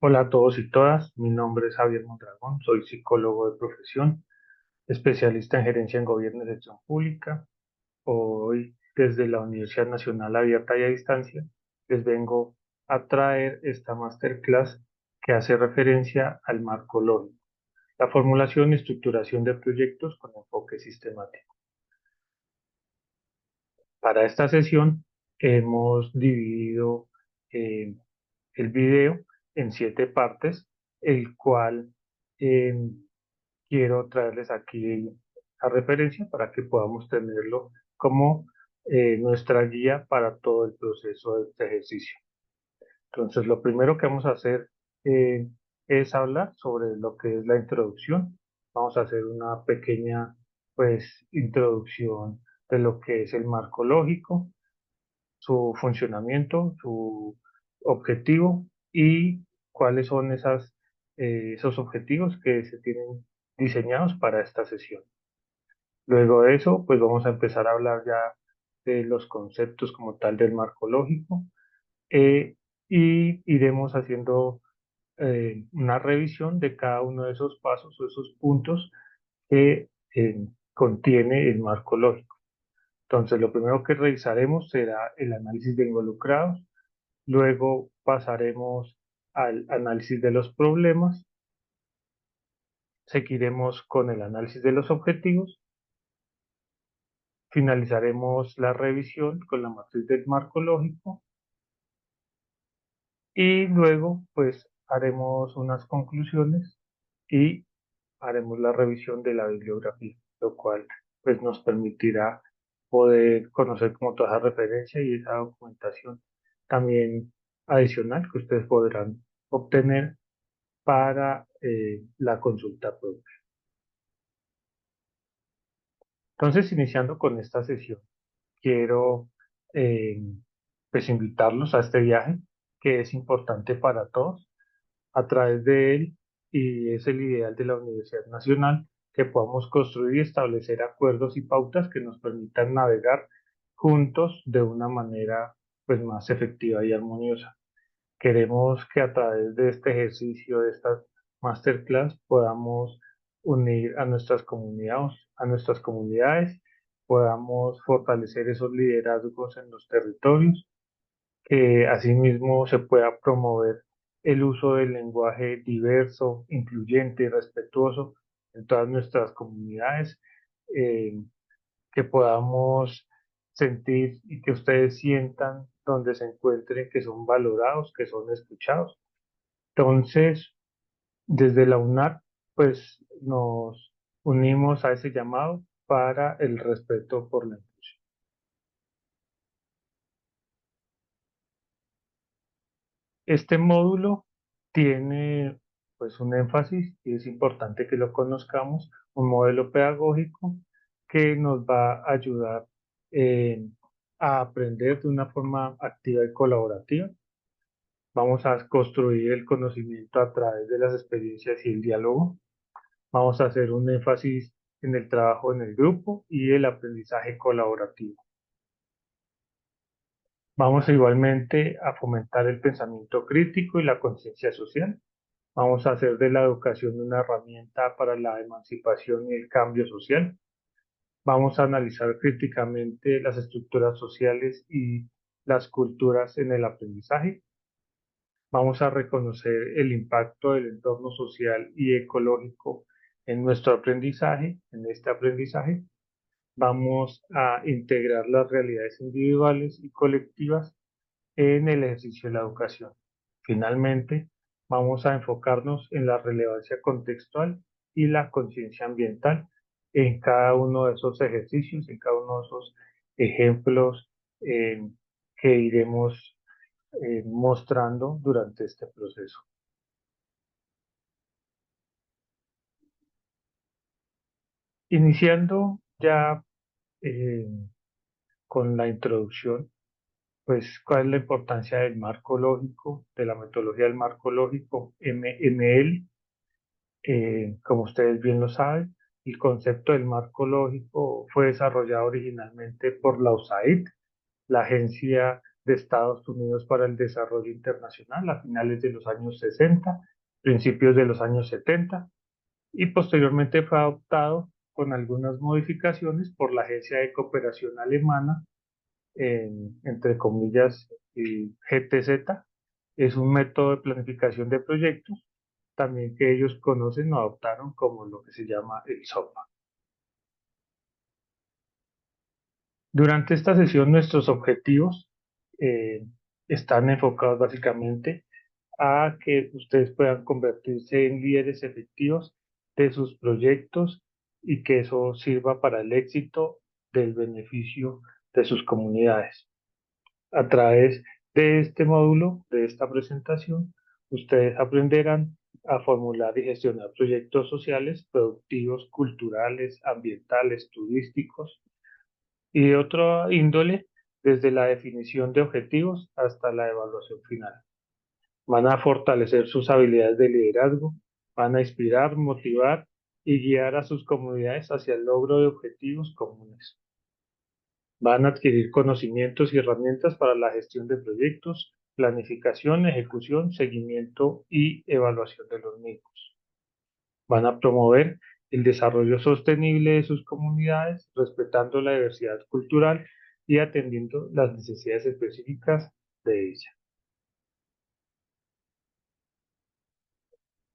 Hola a todos y todas, mi nombre es Javier Mondragón, soy psicólogo de profesión, especialista en gerencia en gobierno y gestión pública. Hoy, desde la Universidad Nacional Abierta y a Distancia, les vengo a traer esta masterclass que hace referencia al marco lógico, la formulación y estructuración de proyectos con enfoque sistemático. Para esta sesión hemos dividido eh, el video en 7 partes, el cual eh, quiero traerles aquí a referencia para que podamos tenerlo como nuestra guía para todo el proceso de este ejercicio. Entonces, lo primero que vamos a hacer eh, es hablar sobre lo que es la introducción. Vamos a hacer una pequeña, pues, introducción de lo que es el marco lógico, su funcionamiento, su objetivo y cuáles son esos objetivos que se tienen diseñados para esta sesión. Luego de eso, pues vamos a empezar a hablar ya de los conceptos como tal del marco lógico y iremos haciendo una revisión de cada uno de esos pasos o esos puntos que contiene el marco lógico. Entonces, lo primero que revisaremos será el análisis de involucrados. Luego pasaremos al análisis de los problemas, seguiremos con el análisis de los objetivos, finalizaremos la revisión con la matriz del marco lógico y luego pues haremos unas conclusiones y haremos la revisión de la bibliografía, lo cual pues nos permitirá poder conocer como toda esa referencia y esa documentación también adicional que ustedes podrán obtener para la consulta propia. Entonces, iniciando con esta sesión, quiero eh, pues invitarlos a este viaje que es importante para todos. A través de él, y es el ideal de la Universidad Nacional, que podamos construir y establecer acuerdos y pautas que nos permitan navegar juntos de una manera pues más efectiva y armoniosa. Queremos que a través de este ejercicio, de estas masterclass, podamos unir a nuestras comunidades, podamos fortalecer esos liderazgos en los territorios, que asimismo se pueda promover el uso del lenguaje diverso, incluyente y respetuoso en todas nuestras comunidades, eh, que podamos sentir y que ustedes sientan donde se encuentren que son valorados, que son escuchados. Entonces, desde la UNAR, pues nos unimos a ese llamado para el respeto por la inclusión. Este módulo tiene pues un énfasis y es importante que lo conozcamos, un modelo pedagógico que nos va a ayudar eh, a aprender de una forma activa y colaborativa. Vamos a construir el conocimiento a través de las experiencias y el diálogo. Vamos a hacer un énfasis en el trabajo en el grupo y el aprendizaje colaborativo. Vamos igualmente a fomentar el pensamiento crítico y la conciencia social. Vamos a hacer de la educación una herramienta para la emancipación y el cambio social. Vamos a analizar críticamente las estructuras sociales y las culturas en el aprendizaje. Vamos a reconocer el impacto del entorno social y ecológico en nuestro aprendizaje, en este aprendizaje. Vamos a integrar las realidades individuales y colectivas en el ejercicio de la educación. Finalmente, vamos a enfocarnos en la relevancia contextual y la conciencia ambiental en cada uno de esos ejercicios, en cada uno de esos ejemplos eh, que iremos mostrando durante este proceso. Iniciando ya eh, con la introducción, pues cuál es la importancia del marco lógico, de la metodología del marco lógico ML. Como ustedes bien lo saben, el concepto del marco lógico fue desarrollado originalmente por la USAID, la Agencia de Estados Unidos para el Desarrollo Internacional a finales de los años 60, principios de los años 70, y posteriormente fue adoptado con algunas modificaciones por la Agencia de Cooperación Alemana, entre comillas, GTZ. Es un método de planificación de proyectos, también que ellos conocen o adoptaron como lo que se llama el SOPA. Durante esta sesión nuestros objetivos eh, están enfocados básicamente a que ustedes puedan convertirse en líderes efectivos de sus proyectos y que eso sirva para el éxito del beneficio de sus comunidades. A través de este módulo, de esta presentación, ustedes aprenderán a formular y gestionar proyectos sociales, productivos, culturales, ambientales, turísticos y de otra índole, desde la definición de objetivos hasta la evaluación final. Van a fortalecer sus habilidades de liderazgo, van a inspirar, motivar y guiar a sus comunidades hacia el logro de objetivos comunes. Van a adquirir conocimientos y herramientas para la gestión de proyectos, planificación, ejecución, seguimiento y evaluación de los mismos. Van a promover el desarrollo sostenible de sus comunidades, respetando la diversidad cultural y atendiendo las necesidades específicas de ellas.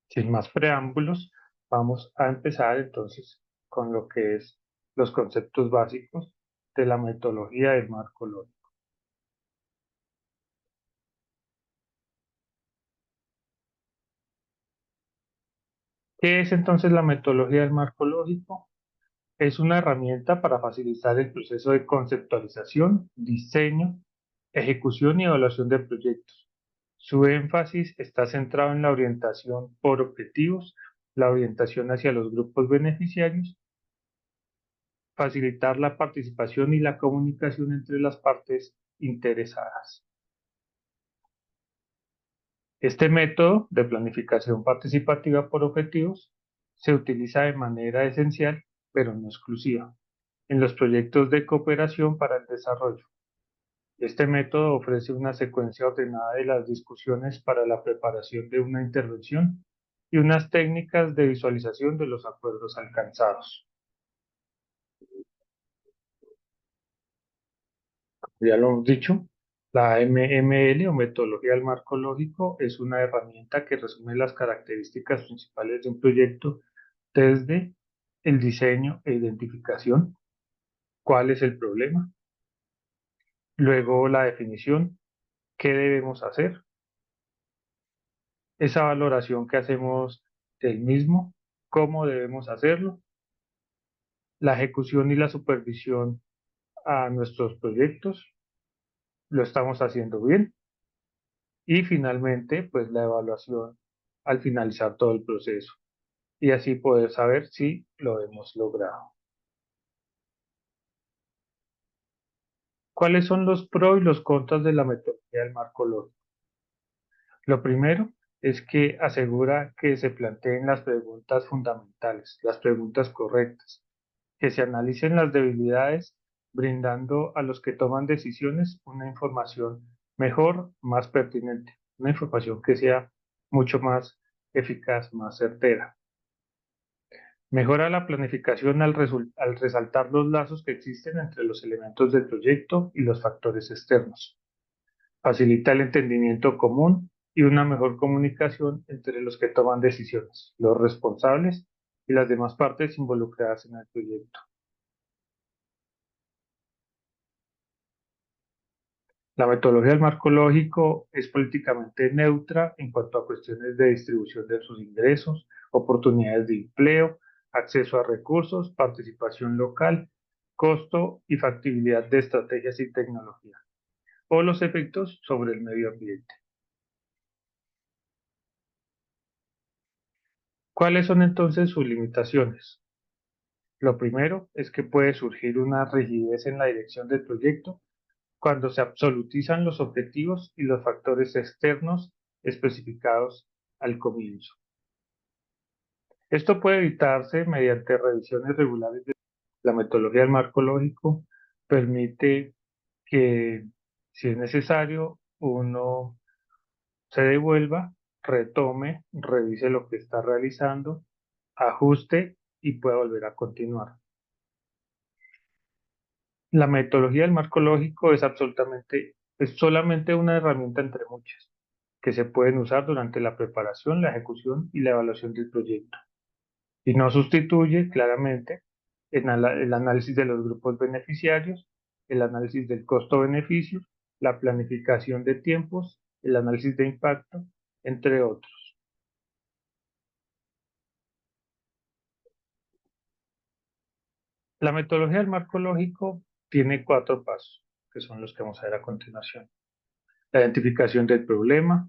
Sin más preámbulos, vamos a empezar entonces con lo que es los conceptos básicos de la metodología del marco lógico. ¿Qué es entonces la metodología del marco lógico? Es una herramienta para facilitar el proceso de conceptualización, diseño, ejecución y evaluación de proyectos. Su énfasis está centrado en la orientación por objetivos, la orientación hacia los grupos beneficiarios, facilitar la participación y la comunicación entre las partes interesadas. Este método de planificación participativa por objetivos se utiliza de manera esencial, pero no exclusiva, en los proyectos de cooperación para el desarrollo. Este método ofrece una secuencia ordenada de las discusiones para la preparación de una intervención y unas técnicas de visualización de los acuerdos alcanzados. Ya lo hemos dicho, la MML o metodología del marco lógico es una herramienta que resume las características principales de un proyecto desde el diseño e identificación, cuál es el problema, luego la definición, qué debemos hacer, esa valoración que hacemos del mismo, cómo debemos hacerlo, la ejecución y la supervisión a nuestros proyectos, lo estamos haciendo bien, y finalmente, pues la evaluación al finalizar todo el proceso y así poder saber si lo hemos logrado. ¿Cuáles son los pros y los contras de la metodología del marco lógico? Lo primero es que asegura que se planteen las preguntas fundamentales, las preguntas correctas, que se analicen las debilidades, brindando a los que toman decisiones una información mejor, más pertinente, una información que sea mucho más eficaz, más certera. Mejora la planificación al resaltar los lazos que existen entre los elementos del proyecto y los factores externos. Facilita el entendimiento común y una mejor comunicación entre los que toman decisiones, los responsables y las demás partes involucradas en el proyecto. La metodología del marco lógico es políticamente neutra en cuanto a cuestiones de distribución de sus ingresos, oportunidades de empleo, acceso a recursos, participación local, costo y factibilidad de estrategias y tecnología, o los efectos sobre el medio ambiente. ¿Cuáles son entonces sus limitaciones? Lo primero es que puede surgir una rigidez en la dirección del proyecto cuando se absolutizan los objetivos y los factores externos especificados al comienzo. Esto puede evitarse mediante revisiones regulares de la metodología del marco lógico, permite que Si es necesario, uno se devuelva, retome, revise lo que está realizando, ajuste y pueda volver a continuar. La metodología del marco lógico es solamente una herramienta entre muchas que se pueden usar durante la preparación, la ejecución y la evaluación del proyecto. Y no sustituye claramente el análisis de los grupos beneficiarios, el análisis del costo-beneficio, la planificación de tiempos, el análisis de impacto, entre otros. La metodología del marco lógico tiene 4 pasos, que son los que vamos a ver a continuación. La identificación del problema,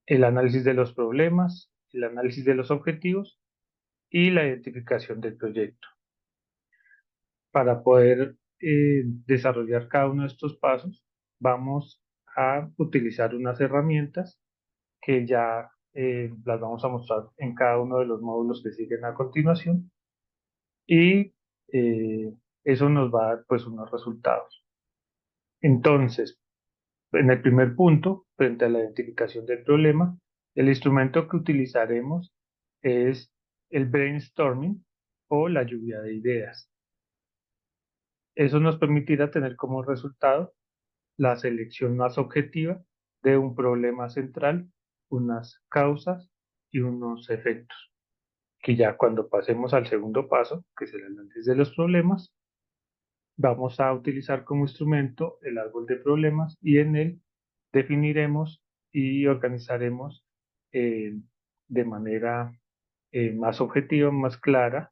el análisis de los problemas, el análisis de los objetivos y la identificación del proyecto. Para poder desarrollar cada uno de estos pasos, vamos a utilizar unas herramientas que ya las vamos a mostrar en cada uno de los módulos que siguen a continuación y eso nos va a dar pues unos resultados. Entonces, en el primer punto, frente a la identificación del problema, el instrumento que utilizaremos es el brainstorming o la lluvia de ideas. Eso nos permitirá tener como resultado la selección más objetiva de un problema central, unas causas y unos efectos, que ya cuando pasemos al segundo paso, que es el análisis de los problemas, vamos a utilizar como instrumento el árbol de problemas y en él definiremos y organizaremos eh, de manera más objetiva, más clara,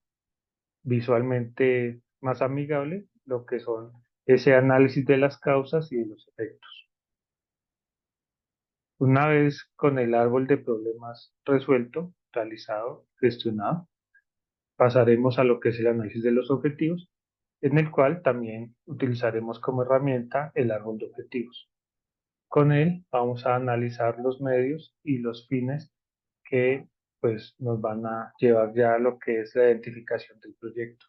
visualmente más amigable, lo que son ese análisis de las causas y de los efectos. Una vez con el árbol de problemas resuelto, realizado, gestionado, pasaremos a lo que es el análisis de los objetivos, en el cual también utilizaremos como herramienta el árbol de objetivos. Con él vamos a analizar los medios y los fines que pues nos van a llevar ya a lo que es la identificación del proyecto,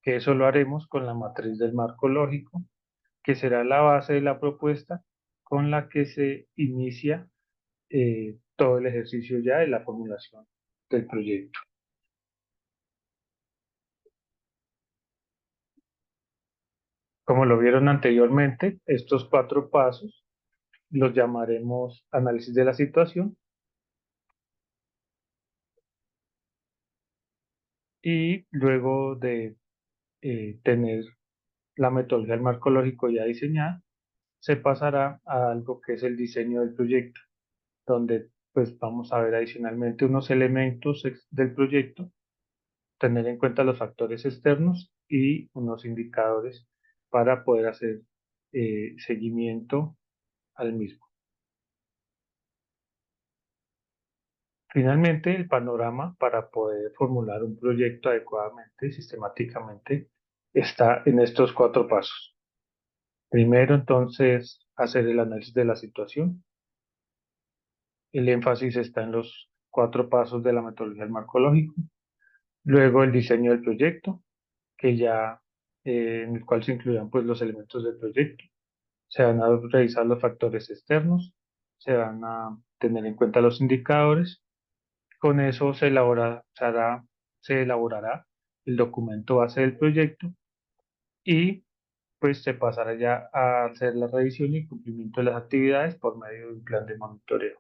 que eso lo haremos con la matriz del marco lógico, que será la base de la propuesta con la que se inicia todo el ejercicio ya de la formulación del proyecto. Como lo vieron anteriormente, estos 4 pasos los llamaremos análisis de la situación y luego de tener la metodología del marco lógico ya diseñada, se pasará a algo que es el diseño del proyecto, donde pues vamos a ver adicionalmente unos elementos del proyecto, tener en cuenta los factores externos y unos indicadores para poder hacer seguimiento al mismo. Finalmente, el panorama para poder formular un proyecto adecuadamente y sistemáticamente está en estos 4 pasos. Primero, entonces, hacer el análisis de la situación. El énfasis está en los 4 pasos de la metodología del marco lógico. Luego, el diseño del proyecto, que ya en el cual se incluirán pues los elementos del proyecto. Se van a revisar los factores externos, se van a tener en cuenta los indicadores. Con eso se elaborará el documento base del proyecto y pues se pasará ya a hacer la revisión y cumplimiento de las actividades por medio de un plan de monitoreo.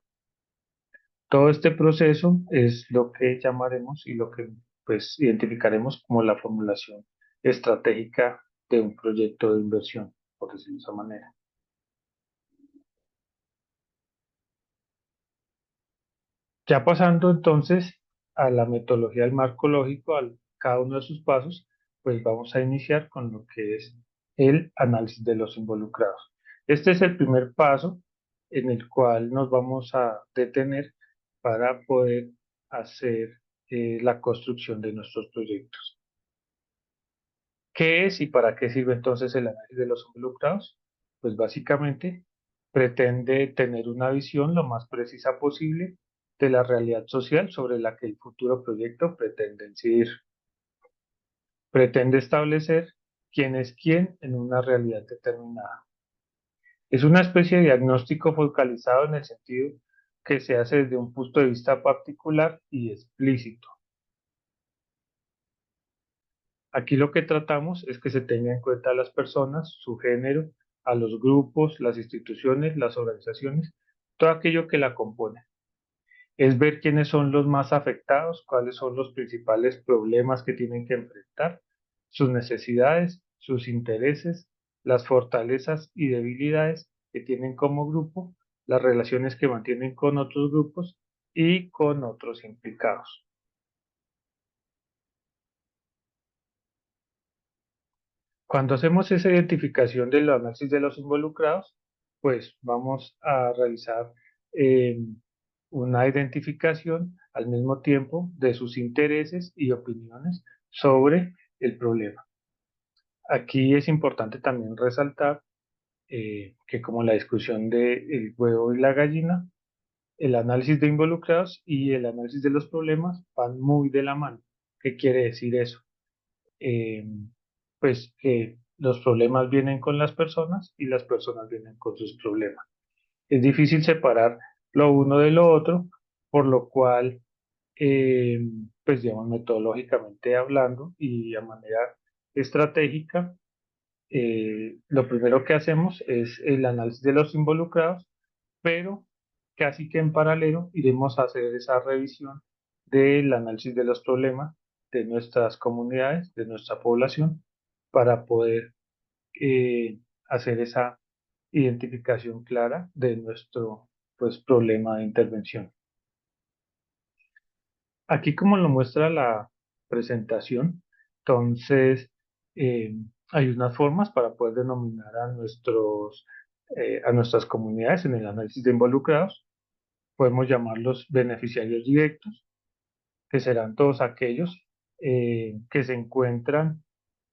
Todo este proceso es lo que llamaremos y lo que pues identificaremos como la formulación estratégica de un proyecto de inversión, por decirlo de esa manera. Ya pasando entonces a la metodología del marco lógico, a cada uno de sus pasos, pues vamos a iniciar con lo que es el análisis de los involucrados. Este es el primer paso en el cual nos vamos a detener para poder hacer la construcción de nuestros proyectos. ¿Qué es y para qué sirve entonces el análisis de los involucrados? Pues básicamente pretende tener una visión lo más precisa posible de la realidad social sobre la que el futuro proyecto pretende incidir. Pretende establecer quién es quién en una realidad determinada. Es una especie de diagnóstico focalizado en el sentido que se hace desde un punto de vista particular y explícito. Aquí lo que tratamos es que se tenga en cuenta a las personas, su género, a los grupos, las instituciones, las organizaciones, todo aquello que la compone. Es ver quiénes son los más afectados, cuáles son los principales problemas que tienen que enfrentar, sus necesidades, sus intereses, las fortalezas y debilidades que tienen como grupo, las relaciones que mantienen con otros grupos y con otros implicados. Cuando hacemos esa identificación del análisis de los involucrados, pues vamos a realizar eh, una identificación al mismo tiempo de sus intereses y opiniones sobre el problema. Aquí es importante también resaltar que como la discusión del huevo y la gallina, el análisis de involucrados y el análisis de los problemas van muy de la mano. ¿Qué quiere decir eso? eh, pues que los problemas vienen con las personas y las personas vienen con sus problemas. Es difícil separar lo uno de lo otro, por lo cual, eh, pues digamos, metodológicamente hablando y a manera estratégica, lo primero que hacemos es el análisis de los involucrados, pero casi que en paralelo iremos a hacer esa revisión del análisis de los problemas de nuestras comunidades, de nuestra población, para poder hacer esa identificación clara de nuestro pues, problema de intervención. Aquí como lo muestra la presentación, entonces eh, hay unas formas para poder denominar a nuestras comunidades en el análisis de involucrados. Podemos llamarlos beneficiarios directos, que serán todos aquellos que se encuentran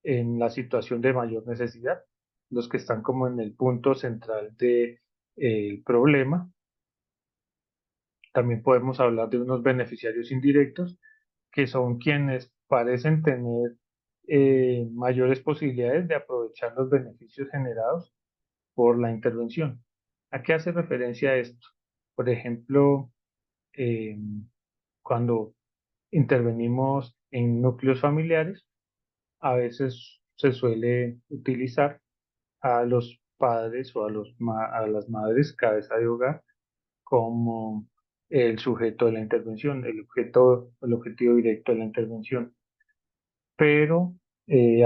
en la situación de mayor necesidad, los que están como en el punto central del problema. También podemos hablar de unos beneficiarios indirectos, que son quienes parecen tener mayores posibilidades de aprovechar los beneficios generados por la intervención. ¿A qué hace referencia esto? Por ejemplo, eh, cuando intervenimos en núcleos familiares, a veces se suele utilizar a los padres o a las madres cabeza de hogar como el sujeto de la intervención, el objetivo directo de la intervención. Pero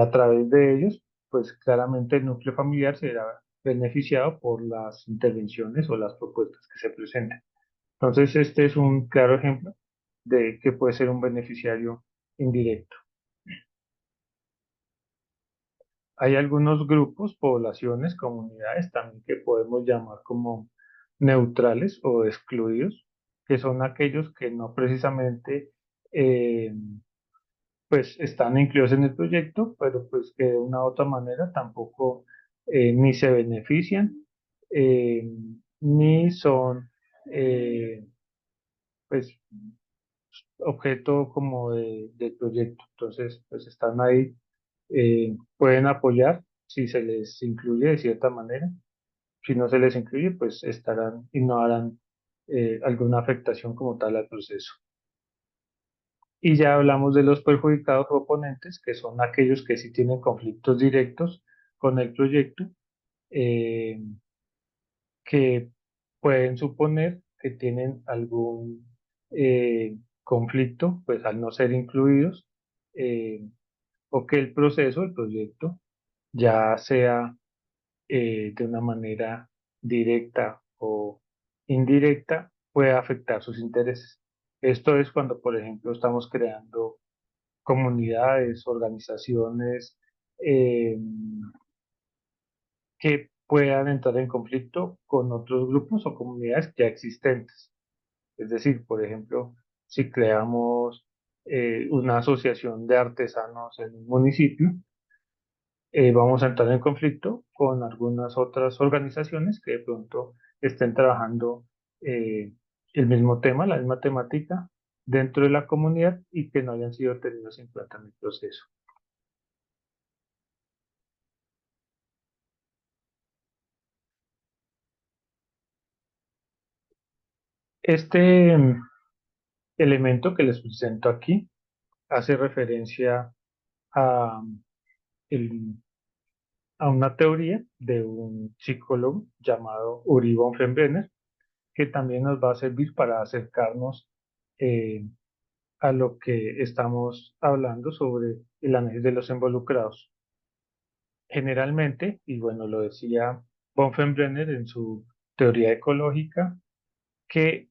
a través de ellos, pues claramente el núcleo familiar será beneficiado por las intervenciones o las propuestas que se presenten. Entonces, este es un claro ejemplo de que puede ser un beneficiario indirecto. Hay algunos grupos, poblaciones, comunidades también que podemos llamar como neutrales o excluidos, que son aquellos que no precisamente eh, pues están incluidos en el proyecto, pero pues que de una u otra manera tampoco ni se benefician eh, ni son eh, pues objeto como del proyecto. Entonces, pues están ahí, pueden apoyar si se les incluye de cierta manera. Si no se les incluye, pues estarán y no harán alguna afectación como tal al proceso. Y ya hablamos de los perjudicados o oponentes, que son aquellos que sí tienen conflictos directos con el proyecto, eh, que pueden suponer que tienen algún conflicto, pues al no ser incluidos, eh, o que el proceso, el proyecto, ya sea de una manera directa o indirecta, puede afectar sus intereses. Esto es cuando, por ejemplo, estamos creando comunidades, organizaciones eh, que puedan entrar en conflicto con otros grupos o comunidades ya existentes. Es decir, por ejemplo, si creamos una asociación de artesanos en un municipio, vamos a entrar en conflicto con algunas otras organizaciones que de pronto estén trabajando eh, el mismo tema, la misma temática dentro de la comunidad y que no hayan sido tenidos en cuenta en el proceso. Este elemento que les presento aquí hace referencia a, el- a una teoría de un psicólogo llamado Uri von Frembrenner, que también nos va a servir para acercarnos eh, a lo que estamos hablando sobre el análisis de los involucrados. Generalmente, y bueno, lo decía von Frembrenner en su teoría ecológica, que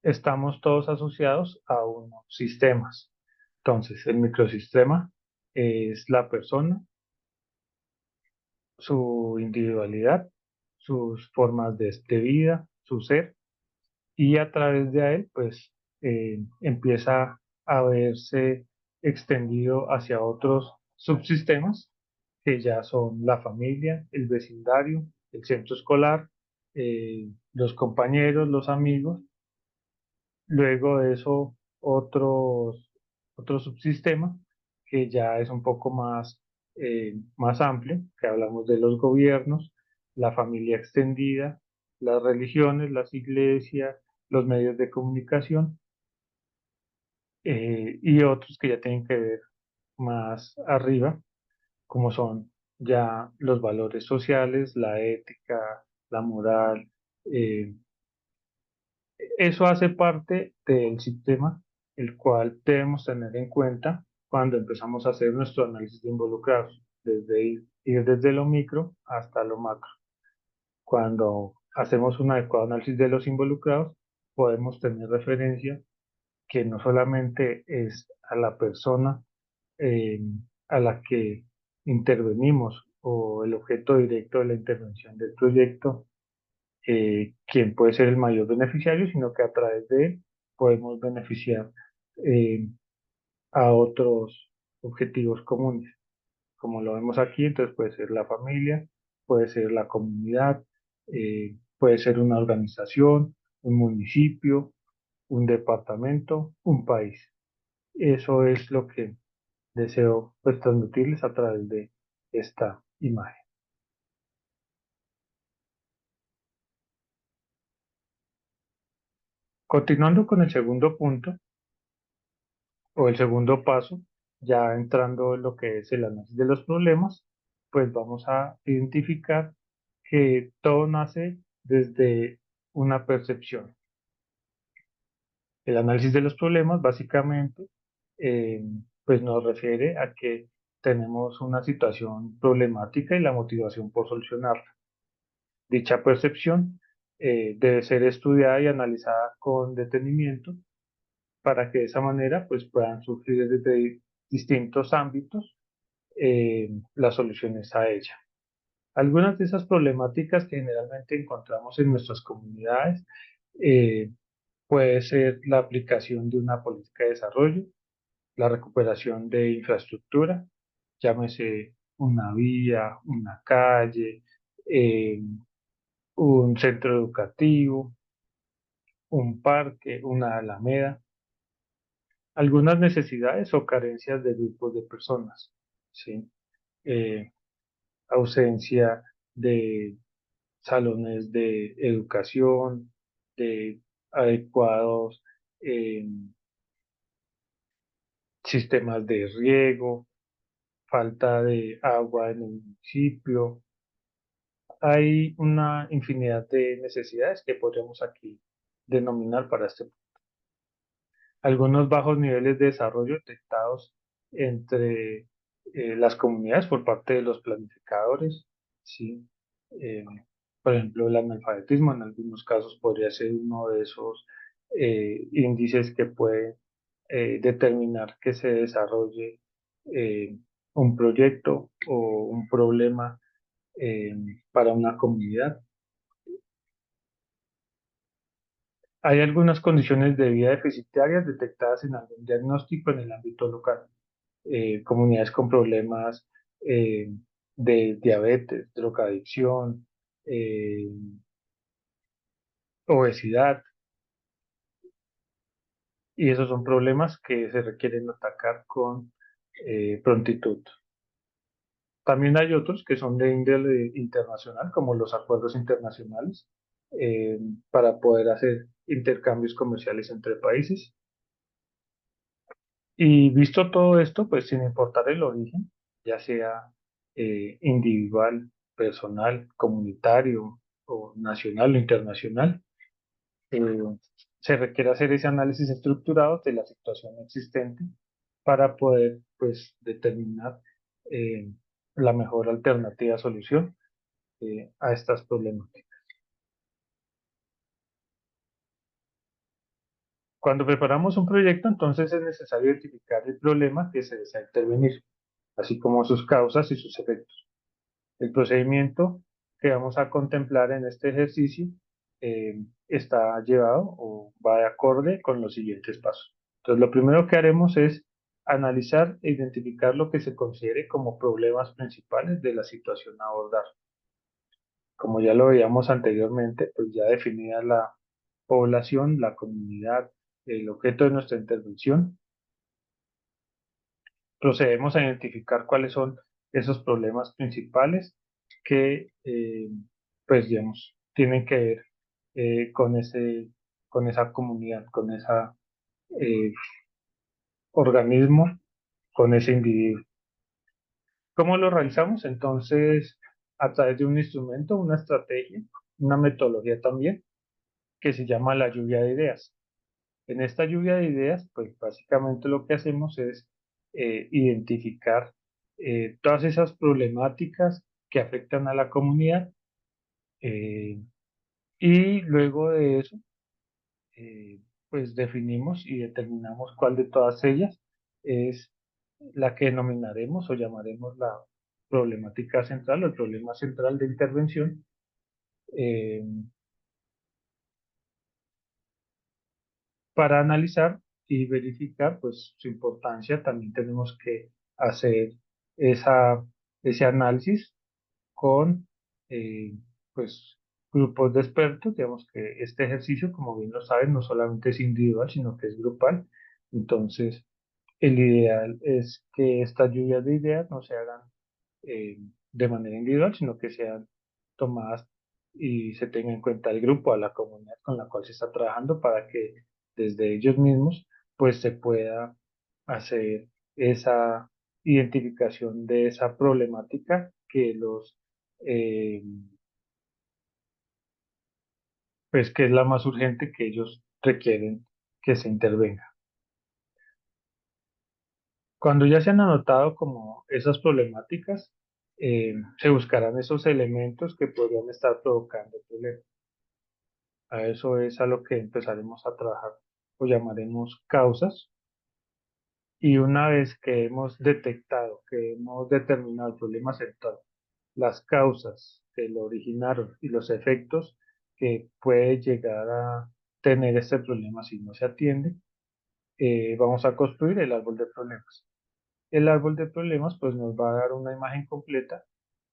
estamos todos asociados a unos sistemas. Entonces, el microsistema es la persona, su individualidad, sus formas de vida, su ser, y a través de él, pues, empieza a verse extendido hacia otros subsistemas que ya son la familia, el vecindario, el centro escolar, los compañeros, los amigos. Luego de eso, otro subsistema que ya es un poco más amplio, que hablamos de los gobiernos, la familia extendida, las religiones, las iglesias, los medios de comunicación, y otros que ya tienen que ver más arriba, como son ya los valores sociales, la ética, la moral. eh, Eso hace parte del sistema, el cual debemos tener en cuenta cuando empezamos a hacer nuestro análisis de involucrados, desde ir desde lo micro hasta lo macro. Cuando hacemos un adecuado análisis de los involucrados, podemos tener referencia que no solamente es a la persona eh, a la que intervenimos o el objeto directo de la intervención del proyecto, quien puede ser el mayor beneficiario, sino que a través de él podemos beneficiar eh, a otros objetivos comunes. Como lo vemos aquí, entonces puede ser la familia, puede ser la comunidad, puede ser una organización, un municipio, un departamento, un país. Eso es lo que deseo pues, transmitirles a través de esta imagen. Continuando con el segundo punto, o el segundo paso, ya entrando en lo que es el análisis de los problemas, pues vamos a identificar que todo nace desde una percepción. El análisis de los problemas básicamente eh, pues nos refiere a que tenemos una situación problemática y la motivación por solucionarla. Dicha percepción debe ser estudiada y analizada con detenimiento para que de esa manera pues puedan surgir desde distintos ámbitos las soluciones a ella. Algunas de esas problemáticas que generalmente encontramos en nuestras comunidades eh, puede ser la aplicación de una política de desarrollo, la recuperación de infraestructura, llámese una vía, una calle, un centro educativo, un parque, una alameda, algunas necesidades o carencias de grupos de personas, ¿sí? Eh, Ausencia de salones de educación, de adecuados eh, sistemas de riego, falta de agua en el municipio. Hay una infinidad de necesidades que podríamos aquí denominar para este. Algunos bajos niveles de desarrollo detectados entre las comunidades por parte de los planificadores, ¿sí? Eh, por ejemplo, el analfabetismo en algunos casos podría ser uno de esos índices que puede determinar que se desarrolle eh, un proyecto o un problema eh, para una comunidad. Hay algunas condiciones de vida deficitarias detectadas en algún diagnóstico en el ámbito local. Comunidades con problemas eh, de diabetes, drogadicción, eh, obesidad, y esos son problemas que se requieren atacar con prontitud. También hay otros que son de índole internacional, como los acuerdos internacionales, eh, para poder hacer intercambios comerciales entre países. Y visto todo esto, pues sin importar el origen, ya sea individual, personal, comunitario o nacional o internacional, eh, se requiere hacer ese análisis estructurado de la situación existente para poder pues determinar eh, la mejor alternativa solución a estas problemáticas. Cuando preparamos un proyecto, entonces es necesario identificar el problema que se desea intervenir, así como sus causas y sus efectos. El procedimiento que vamos a contemplar en este ejercicio está llevado o va de acorde con los siguientes pasos. Entonces, lo primero que haremos es analizar e identificar lo que se considere como problemas principales de la situación a abordar. Como ya lo veíamos anteriormente, pues ya definida la población, la comunidad, el objeto de nuestra intervención, procedemos a identificar cuáles son esos problemas principales que, pues, digamos, tienen que ver con esa comunidad, con ese organismo, con ese individuo. ¿Cómo lo realizamos? Entonces, a través de un instrumento, una estrategia, una metodología también, que se llama la lluvia de ideas. En esta lluvia de ideas, pues básicamente lo que hacemos es identificar todas esas problemáticas que afectan a la comunidad eh, y luego de eso, eh, pues definimos y determinamos cuál de todas ellas es la que denominaremos o llamaremos la problemática central o el problema central de intervención. eh, Para analizar y verificar pues su importancia, también tenemos que hacer esa, ese análisis con eh, pues grupos de expertos. Digamos que este ejercicio, como bien lo saben, no solamente es individual, sino que es grupal. Entonces, el ideal es que estas lluvias de ideas no se hagan eh, de manera individual, sino que sean tomadas y se tenga en cuenta el grupo, a la comunidad con la cual se está trabajando para que desde ellos mismos pues se pueda hacer esa identificación de esa problemática que los eh, pues que es la más urgente que ellos requieren que se intervenga. Cuando ya se han anotado como esas problemáticas, se buscarán esos elementos que podrían estar provocando el problema. A eso es a lo que empezaremos a trabajar o llamaremos causas. Y una vez que hemos detectado, que hemos determinado el problema central, las causas que lo originaron y los efectos que puede llegar a tener este problema si no se atiende, vamos a construir el árbol de problemas. El árbol de problemas pues nos va a dar una imagen completa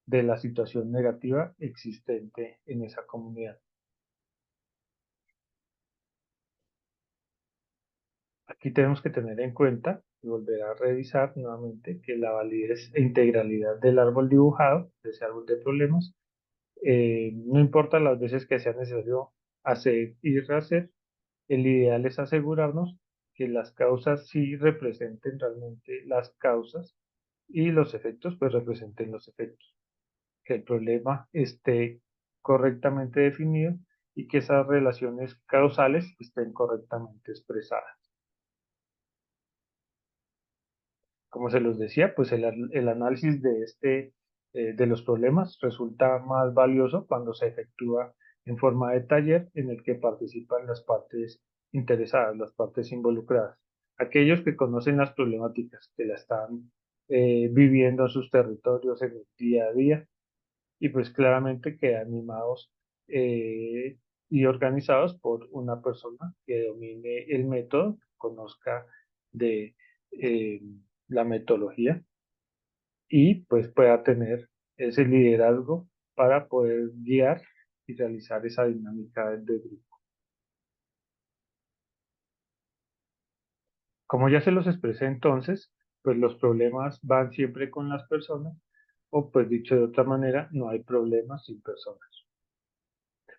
de la situación negativa existente en esa comunidad. Aquí tenemos que tener en cuenta y volver a revisar nuevamente que la validez e integralidad del árbol dibujado, de ese árbol de problemas, no importa las veces que sea necesario hacer y rehacer, el ideal es asegurarnos que las causas sí representen realmente las causas y los efectos pues representen los efectos, que el problema esté correctamente definido y que esas relaciones causales estén correctamente expresadas. Como se los decía, pues el análisis de los problemas resulta más valioso cuando se efectúa en forma de taller en el que participan las partes interesadas, las partes involucradas, aquellos que conocen las problemáticas, que la están viviendo en sus territorios en el día a día y pues claramente que animados eh, y organizados por una persona que domine el método, conozca de eh, la metodología y pues pueda tener ese liderazgo para poder guiar y realizar esa dinámica de grupo. Como ya se los expresé entonces, pues los problemas van siempre con las personas o pues dicho de otra manera, no hay problemas sin personas.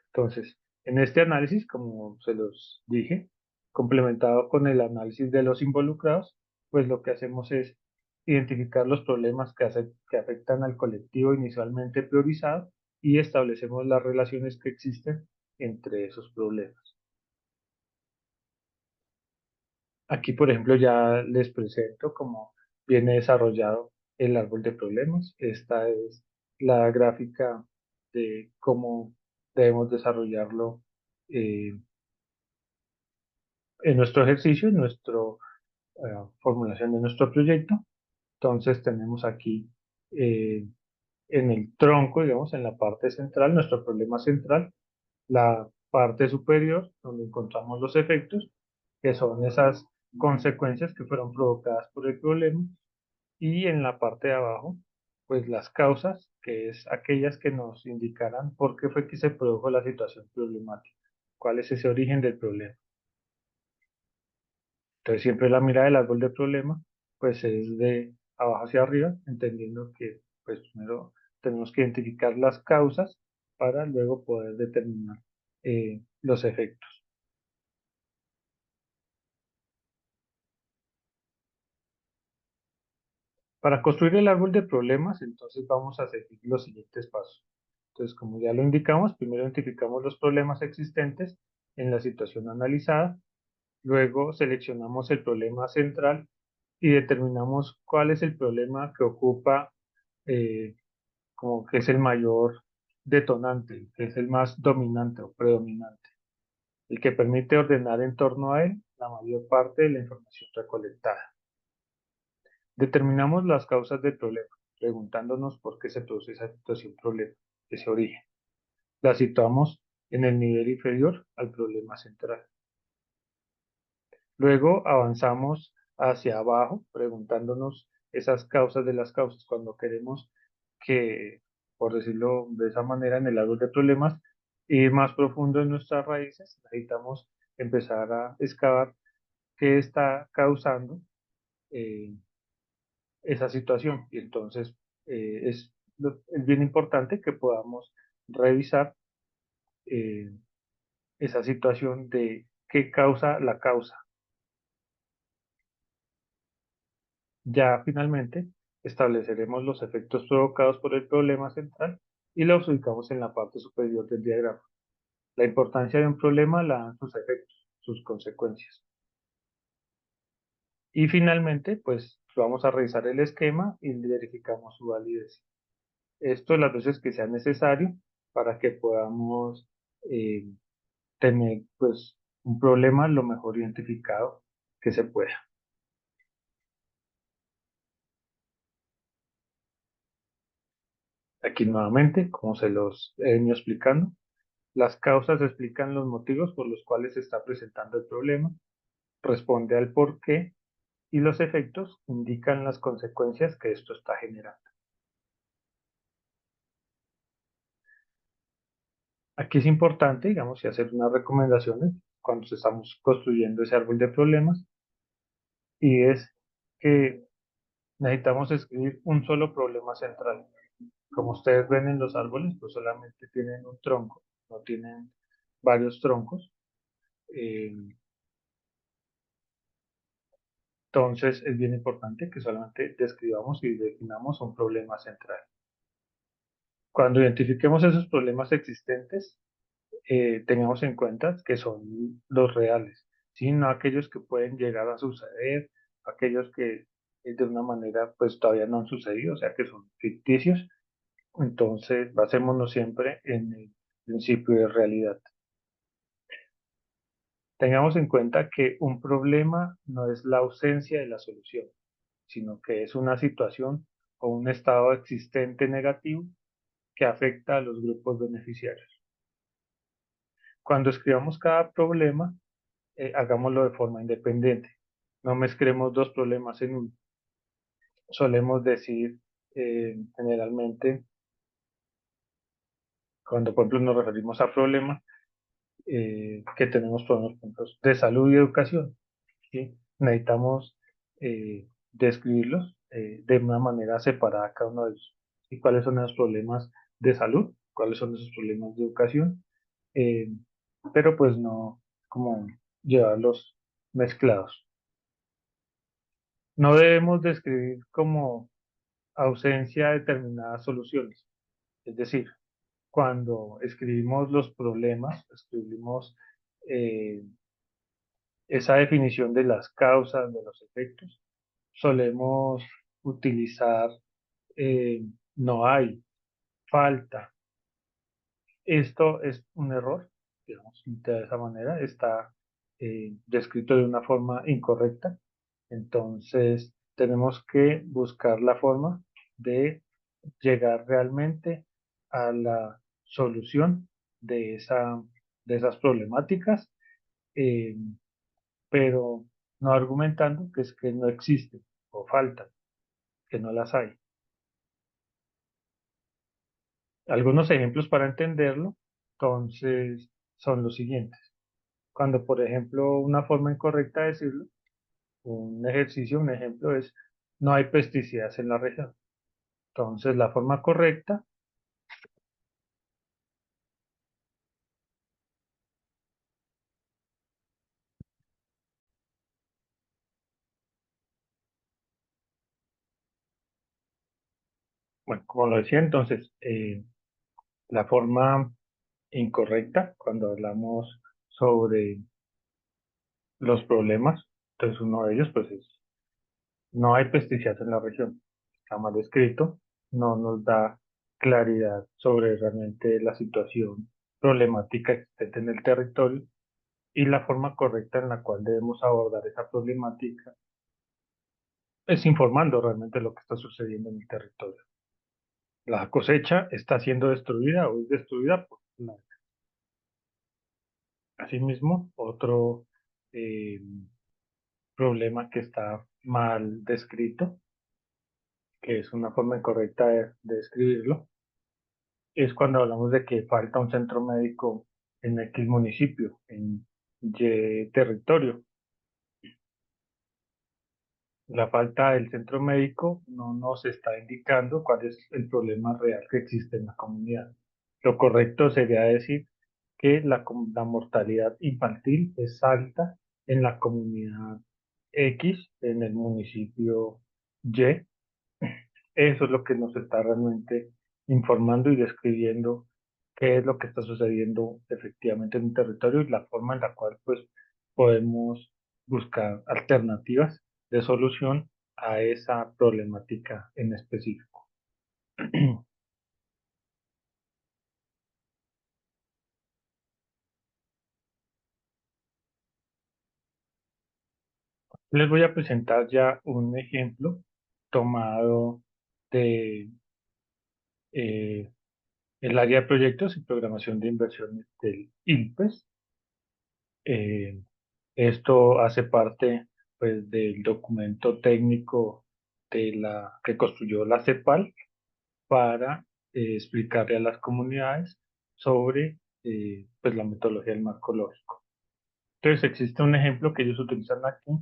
Entonces, En este análisis, como se los dije, complementado con el análisis de los involucrados, pues lo que hacemos es identificar los problemas que afectan al colectivo inicialmente priorizado y establecemos las relaciones que existen entre esos problemas. Aquí, por ejemplo, ya les presento cómo viene desarrollado el árbol de problemas. Esta es la gráfica de cómo debemos desarrollarlo eh, en nuestro ejercicio, en nuestra formulación de nuestro proyecto. Entonces tenemos aquí eh, en el tronco, digamos, en la parte central, nuestro problema central, la parte superior, donde encontramos los efectos, que son esas consecuencias que fueron provocadas por el problema, y en la parte de abajo, pues las causas, que es aquellas que nos indicarán por qué fue que se produjo la situación problemática, cuál es ese origen del problema. Entonces siempre la mirada del árbol de problema, pues es de abajo hacia arriba, entendiendo que pues primero tenemos que identificar las causas para luego poder determinar los efectos. Para construir el árbol de problemas, entonces vamos a seguir los siguientes pasos. Entonces, como ya lo indicamos, primero identificamos los problemas existentes en la situación analizada, luego seleccionamos el problema central y determinamos cuál es el problema que ocupa, como que es el mayor detonante, que es el más dominante o predominante, el que permite ordenar en torno a él la mayor parte de la información recolectada. Determinamos las causas del problema, preguntándonos por qué se produce esa situación problema, ese origen. La situamos en el nivel inferior al problema central. Luego avanzamos hacia abajo, preguntándonos esas causas de las causas. Cuando queremos que, por decirlo de esa manera, en el árbol de problemas, ir más profundo en nuestras raíces, necesitamos empezar a excavar qué está causando eh, esa situación. Y entonces es bien importante que podamos revisar eh, esa situación de qué causa la causa. Ya finalmente estableceremos los efectos provocados por el problema central y los ubicamos en la parte superior del diagrama. La importancia de un problema la dan sus efectos, sus consecuencias. Y finalmente, pues vamos a revisar el esquema y verificamos su validez. Esto las veces que sea necesario para que podamos eh, tener pues un problema lo mejor identificado que se pueda. Aquí nuevamente, como se los he venido explicando, las causas explican los motivos por los cuales se está presentando el problema, responde al por qué y los efectos indican las consecuencias que esto está generando. Aquí es importante, digamos, y hacer unas recomendaciones cuando estamos construyendo ese árbol de problemas, y es que necesitamos escribir un solo problema central. Como ustedes ven en los árboles, pues solamente tienen un tronco, no tienen varios troncos. Eh, entonces es bien importante que solamente describamos y definamos un problema central. Cuando identifiquemos esos problemas existentes, tengamos en cuenta que son los reales, ¿sí? No aquellos que pueden llegar a suceder, aquellos que de una manera pues todavía no han sucedido, o sea que son ficticios. Entonces basémonos siempre en el principio de realidad. Tengamos en cuenta que un problema no es la ausencia de la solución, sino que es una situación o un estado existente negativo que afecta a los grupos beneficiarios. Cuando escribamos cada problema, hagámoslo de forma independiente. No mezclemos dos problemas en uno. Solemos decir generalmente, cuando por ejemplo nos referimos a problemas, que tenemos problemas por ejemplo, de salud y educación, ¿sí? Necesitamos describirlos de una manera separada cada uno de ellos. ¿Y cuáles son esos problemas de salud? ¿Cuáles son esos problemas de educación? pero pues no como llevarlos mezclados. No debemos describir como ausencia de determinadas soluciones. Es decir, cuando escribimos los problemas, escribimos eh, esa definición de las causas, de los efectos, solemos utilizar eh, no hay, falta. Esto es un error, digamos, de esa manera, está descrito de una forma incorrecta. Entonces, tenemos que buscar la forma de llegar realmente a la solución de de esas problemáticas, eh, pero no argumentando que es que no existen o faltan, que no las hay. Algunos ejemplos para entenderlo, entonces, son los siguientes. Cuando, por ejemplo, una forma incorrecta de decirlo, un ejercicio, un ejemplo es, no hay pesticidas en la región. Entonces, la forma correcta, bueno, como lo decía, entonces, la forma incorrecta, cuando hablamos sobre los problemas, entonces uno de ellos, pues es, no hay pesticidas en la región. Está mal escrito, no nos da claridad sobre realmente la situación problemática existente en el territorio y la forma correcta en la cual debemos abordar esa problemática es informando realmente lo que está sucediendo en el territorio. La cosecha está siendo destruida o es destruida por la... Asimismo, otro eh, problema que está mal descrito, que es una forma incorrecta de describirlo, es cuando hablamos de que falta un centro médico en X municipio, en Y territorio. La falta del centro médico no nos está indicando cuál es el problema real que existe en la comunidad. Lo correcto sería decir que la mortalidad infantil es alta en la comunidad X, en el municipio Y. Eso es lo que nos está realmente informando y describiendo qué es lo que está sucediendo efectivamente en un territorio y la forma en la cual pues podemos buscar alternativas de solución a esa problemática en específico. Les voy a presentar ya un ejemplo tomado de eh, el área de proyectos y programación de inversiones del INPES. Eh, Esto hace parte pues, del documento técnico que construyó la CEPAL para explicarle a las comunidades sobre pues, la metodología del marco lógico. Entonces existe un ejemplo que ellos utilizan aquí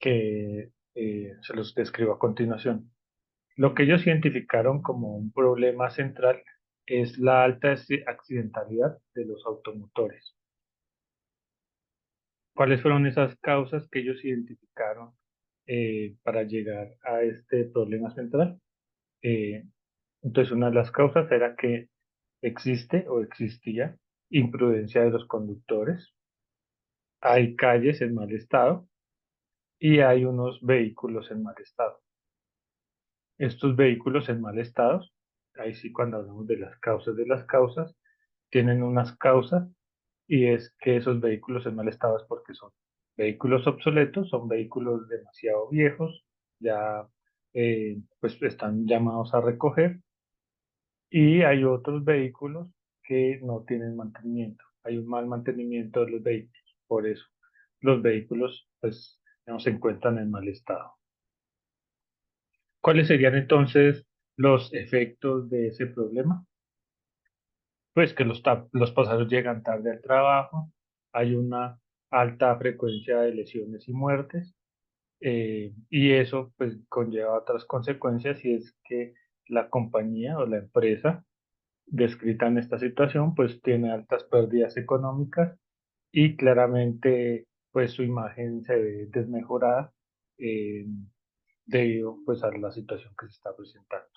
que se los describo a continuación. Lo que ellos identificaron como un problema central es la alta accidentalidad de los automotores. ¿Cuáles fueron esas causas que ellos identificaron para llegar a este problema central? Eh, entonces, una de las causas era que existe o existía imprudencia de los conductores, hay calles en mal estado y hay unos vehículos en mal estado. Estos vehículos en mal estado, ahí sí cuando hablamos de las causas, tienen unas causas y es que esos vehículos en mal estado es porque son vehículos obsoletos, son vehículos demasiado viejos, ya pues están llamados a recoger y hay otros vehículos que no tienen mantenimiento, hay un mal mantenimiento de los vehículos, por eso los vehículos pues no se encuentran en mal estado. ¿Cuáles serían entonces los efectos de ese problema? Pues que los pasajeros llegan tarde al trabajo, hay una alta frecuencia de lesiones y muertes, y eso pues conlleva otras consecuencias y es que la compañía o la empresa descrita en esta situación, pues tiene altas pérdidas económicas y claramente pues su imagen se ve desmejorada eh, debido pues a la situación que se está presentando.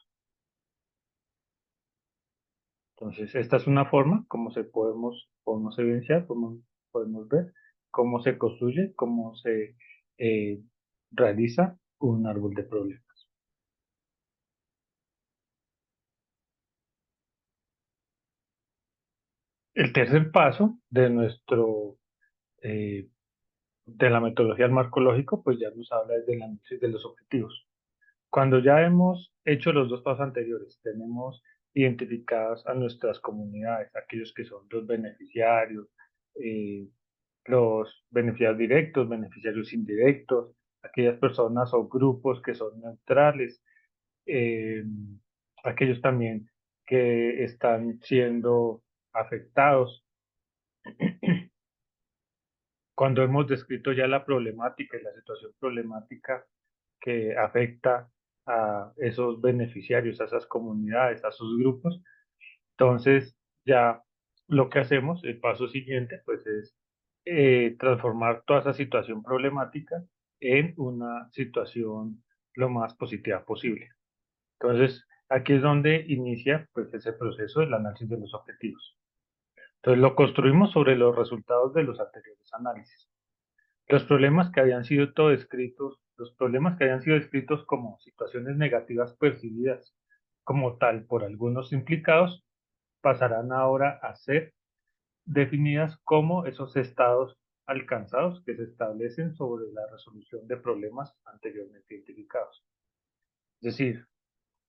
Entonces, esta es una forma como podemos evidenciar, podemos ver cómo se construye, cómo se eh, realiza un árbol de problemas. El tercer paso eh, de la metodología del marco lógico, pues ya nos habla del análisis de los objetivos. Cuando ya hemos hecho los dos pasos anteriores, tenemos identificadas a nuestras comunidades, aquellos que son los eh, beneficiarios directos, beneficiarios indirectos, aquellas personas o grupos que son neutrales, eh, aquellos también que están siendo afectados. Cuando hemos descrito ya la problemática y la situación problemática que afecta a esos beneficiarios, a esas comunidades, a esos grupos, entonces ya lo que hacemos, el paso siguiente, pues es transformar toda esa situación problemática en una situación lo más positiva posible. Entonces, aquí es donde inicia pues ese proceso del análisis de los objetivos. Entonces, lo construimos sobre los resultados de los anteriores análisis. Los problemas que habían sido todo descritos, los problemas que habían sido descritos como situaciones negativas percibidas como tal por algunos implicados, pasarán ahora a ser definidas como esos estados alcanzados que se establecen sobre la resolución de problemas anteriormente identificados. Es decir,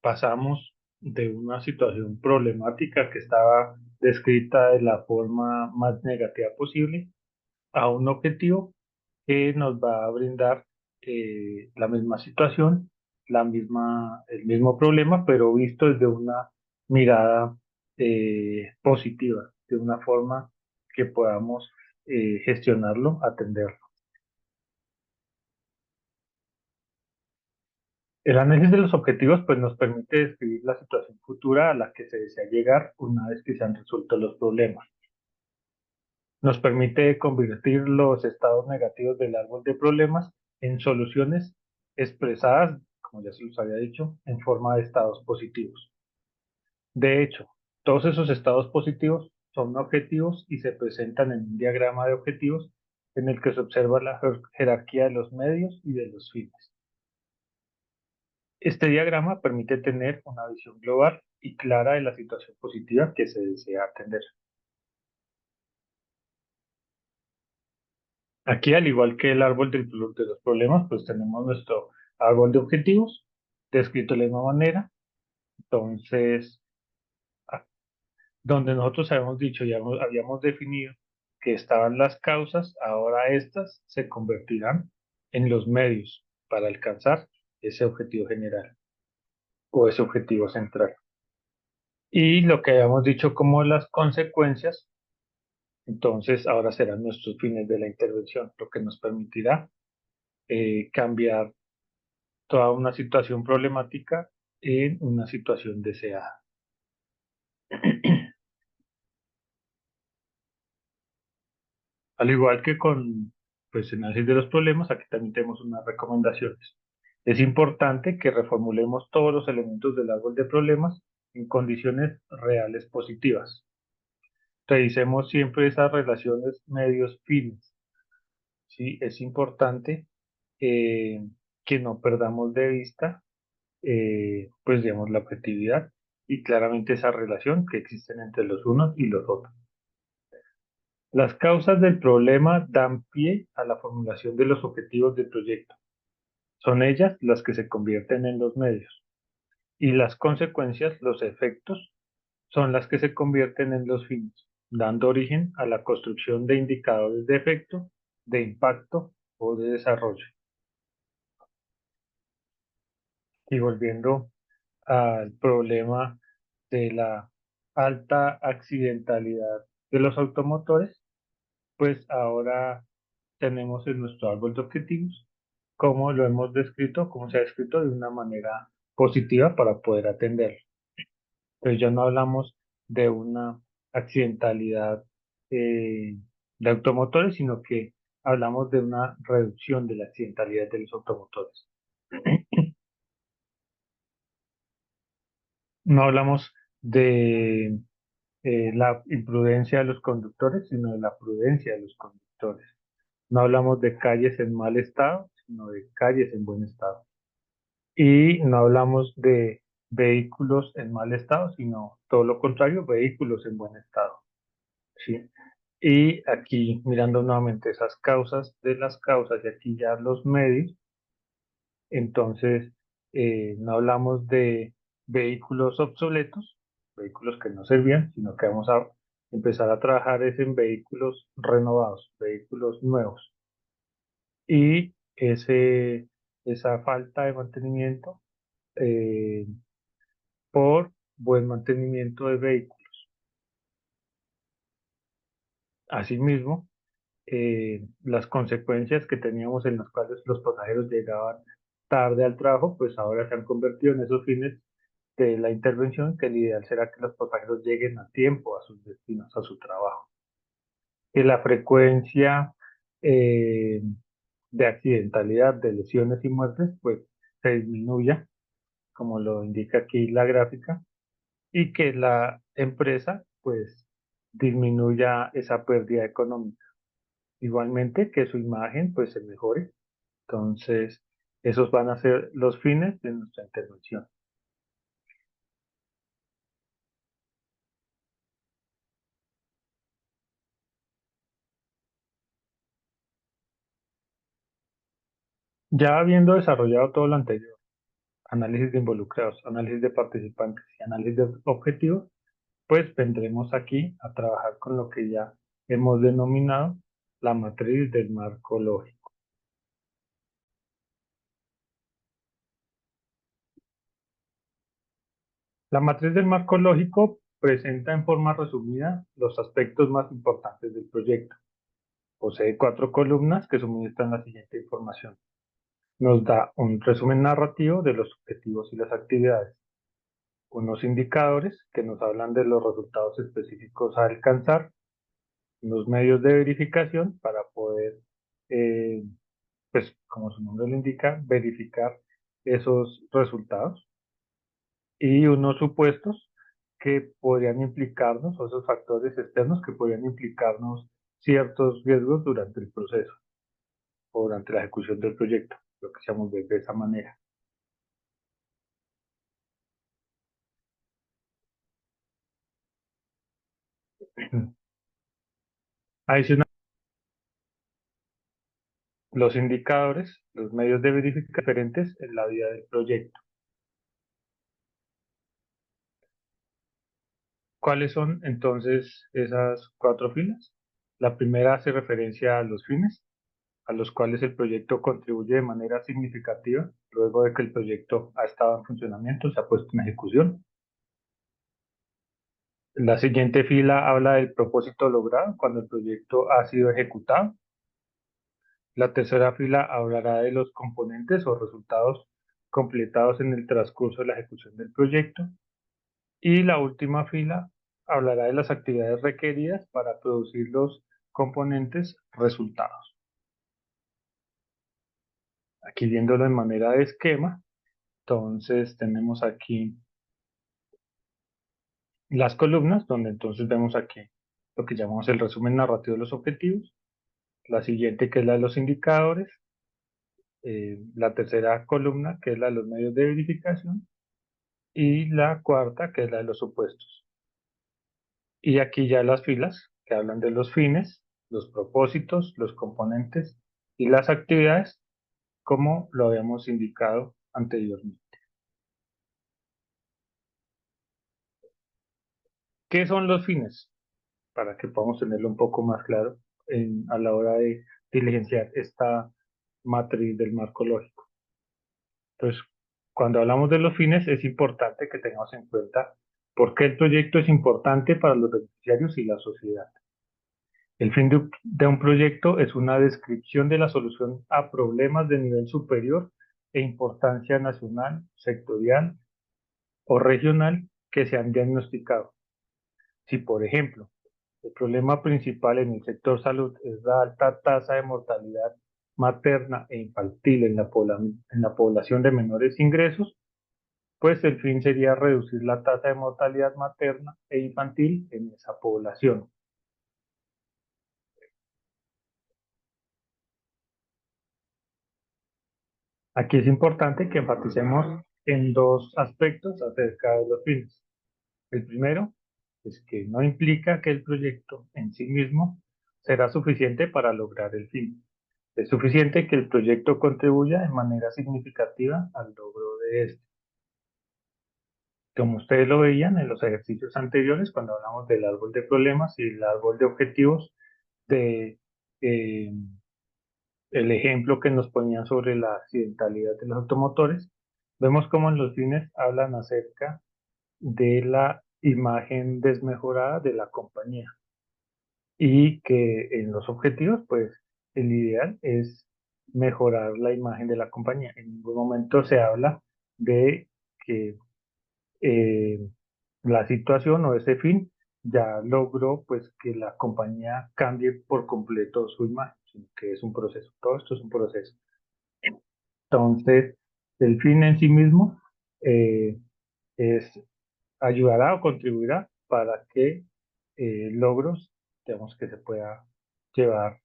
pasamos de una situación problemática que estaba descrita de la forma más negativa posible a un objetivo que nos va a brindar la misma situación, el mismo problema, pero visto desde una mirada positiva, de una forma que podamos gestionarlo, atenderlo. El análisis de los objetivos pues, nos permite describir la situación futura a la que se desea llegar una vez que se han resuelto los problemas. Nos permite convertir los estados negativos del árbol de problemas en soluciones expresadas, como ya se los había dicho, en forma de estados positivos. De hecho, todos esos estados positivos son objetivos y se presentan en un diagrama de objetivos en el que se observa la jerarquía de los medios y de los fines. Este diagrama permite tener una visión global y clara de la situación positiva que se desea atender. Aquí, al igual que el árbol de los problemas, pues tenemos nuestro árbol de objetivos, descrito de la misma manera. Entonces, ah, donde nosotros habíamos dicho, habíamos definido que estaban las causas, ahora estas se convertirán en los medios para alcanzar ese objetivo general o ese objetivo central. Y lo que habíamos dicho como las consecuencias, entonces ahora serán nuestros fines de la intervención, lo que nos permitirá cambiar toda una situación problemática en una situación deseada. Al igual que con pues, el análisis de los problemas, aquí también tenemos unas recomendaciones. Es importante que reformulemos todos los elementos del árbol de problemas en condiciones reales positivas. Revisemos siempre esas relaciones medios-fines. ¿Sí? Es importante eh, que no perdamos de vista pues digamos la objetividad y claramente esa relación que existen entre los unos y los otros. Las causas del problema dan pie a la formulación de los objetivos del proyecto. Son ellas las que se convierten en los medios y las consecuencias, los efectos, son las que se convierten en los fines, dando origen a la construcción de indicadores de efecto, de impacto o de desarrollo. Y volviendo al problema de la alta accidentalidad de los automotores, pues ahora tenemos en nuestro árbol de objetivos cómo lo hemos descrito, cómo se ha descrito de una manera positiva para poder atenderlo. Entonces ya no hablamos de una accidentalidad de automotores, sino que hablamos de una reducción de la accidentalidad de los automotores. No hablamos de la imprudencia de los conductores, sino de la prudencia de los conductores. No hablamos de calles en mal estado, sino de calles en buen estado. Y no hablamos de vehículos en mal estado, sino todo lo contrario, vehículos en buen estado. ¿Sí? Y aquí, mirando nuevamente esas causas de las causas y aquí ya los medios, entonces no hablamos de vehículos obsoletos, vehículos que no servían, sino que vamos a empezar a trabajar es en vehículos renovados, vehículos nuevos. Y esa falta de mantenimiento eh, por buen mantenimiento de vehículos. Asimismo, las consecuencias que teníamos en las cuales los pasajeros llegaban tarde al trabajo, pues ahora se han convertido en esos fines de la intervención, que el ideal será que los pasajeros lleguen a tiempo a sus destinos, a su trabajo. Que la frecuencia eh, de accidentalidad, de lesiones y muertes, pues se disminuya, como lo indica aquí la gráfica, y que la empresa, pues, disminuya esa pérdida económica. Igualmente, que su imagen, pues, se mejore. Entonces, esos van a ser los fines de nuestra intervención. Ya habiendo desarrollado todo lo anterior, análisis de involucrados, análisis de participantes y análisis de objetivos, pues vendremos aquí a trabajar con lo que ya hemos denominado la matriz del marco lógico. La matriz del marco lógico presenta en forma resumida los aspectos más importantes del proyecto. Posee 4 columnas que suministran la siguiente información. Nos da un resumen narrativo de los objetivos y las actividades, unos indicadores que nos hablan de los resultados específicos a alcanzar, unos medios de verificación para poder, eh, pues como su nombre lo indica, verificar esos resultados y unos supuestos que podrían implicarnos, o esos factores externos que podrían implicarnos ciertos riesgos durante el proceso o durante la ejecución del proyecto, lo que se ver de esa manera. Adicional, los indicadores, los medios de verificación diferentes en la vida del proyecto. ¿Cuáles son entonces esas 4 filas? La primera hace referencia a los fines, a los cuales el proyecto contribuye de manera significativa luego de que el proyecto ha estado en funcionamiento, se ha puesto en ejecución. La siguiente fila habla del propósito logrado cuando el proyecto ha sido ejecutado. La tercera fila hablará de los componentes o resultados completados en el transcurso de la ejecución del proyecto. Y la última fila hablará de las actividades requeridas para producir los componentes resultados. Aquí viéndolo en manera de esquema, entonces tenemos aquí las columnas, donde entonces vemos aquí lo que llamamos el resumen narrativo de los objetivos, la siguiente que es la de los indicadores, la tercera columna que es la de los medios de verificación y la cuarta que es la de los supuestos. Y aquí ya las filas que hablan de los fines, los propósitos, los componentes y las actividades como lo habíamos indicado anteriormente. ¿Qué son los fines? Para que podamos tenerlo un poco más claro a la hora de diligenciar esta matriz del marco lógico. Entonces, cuando hablamos de los fines, es importante que tengamos en cuenta por qué el proyecto es importante para los beneficiarios y la sociedad. El fin de un proyecto es una descripción de la solución a problemas de nivel superior e importancia nacional, sectorial o regional que se han diagnosticado. Si, por ejemplo, el problema principal en el sector salud es la alta tasa de mortalidad materna e infantil en en la población de menores ingresos, pues el fin sería reducir la tasa de mortalidad materna e infantil en esa población. Aquí es importante que enfaticemos en dos aspectos acerca de los fines. El primero es que no implica que el proyecto en sí mismo será suficiente para lograr el fin. Es suficiente que el proyecto contribuya de manera significativa al logro de este. Como ustedes lo veían en los ejercicios anteriores, cuando hablamos del árbol de problemas y el árbol de objetivos, de eh, el ejemplo que nos ponían sobre la accidentalidad de los automotores, vemos cómo en los fines hablan acerca de la imagen desmejorada de la compañía y que en los objetivos, pues el ideal es mejorar la imagen de la compañía. En ningún momento se habla de que eh, la situación o ese fin ya logró pues que la compañía cambie por completo su imagen, sino que es un proceso. Todo esto es un proceso. Entonces, el fin en sí mismo eh, es ayudará o contribuirá para que logros, digamos, que se pueda llevar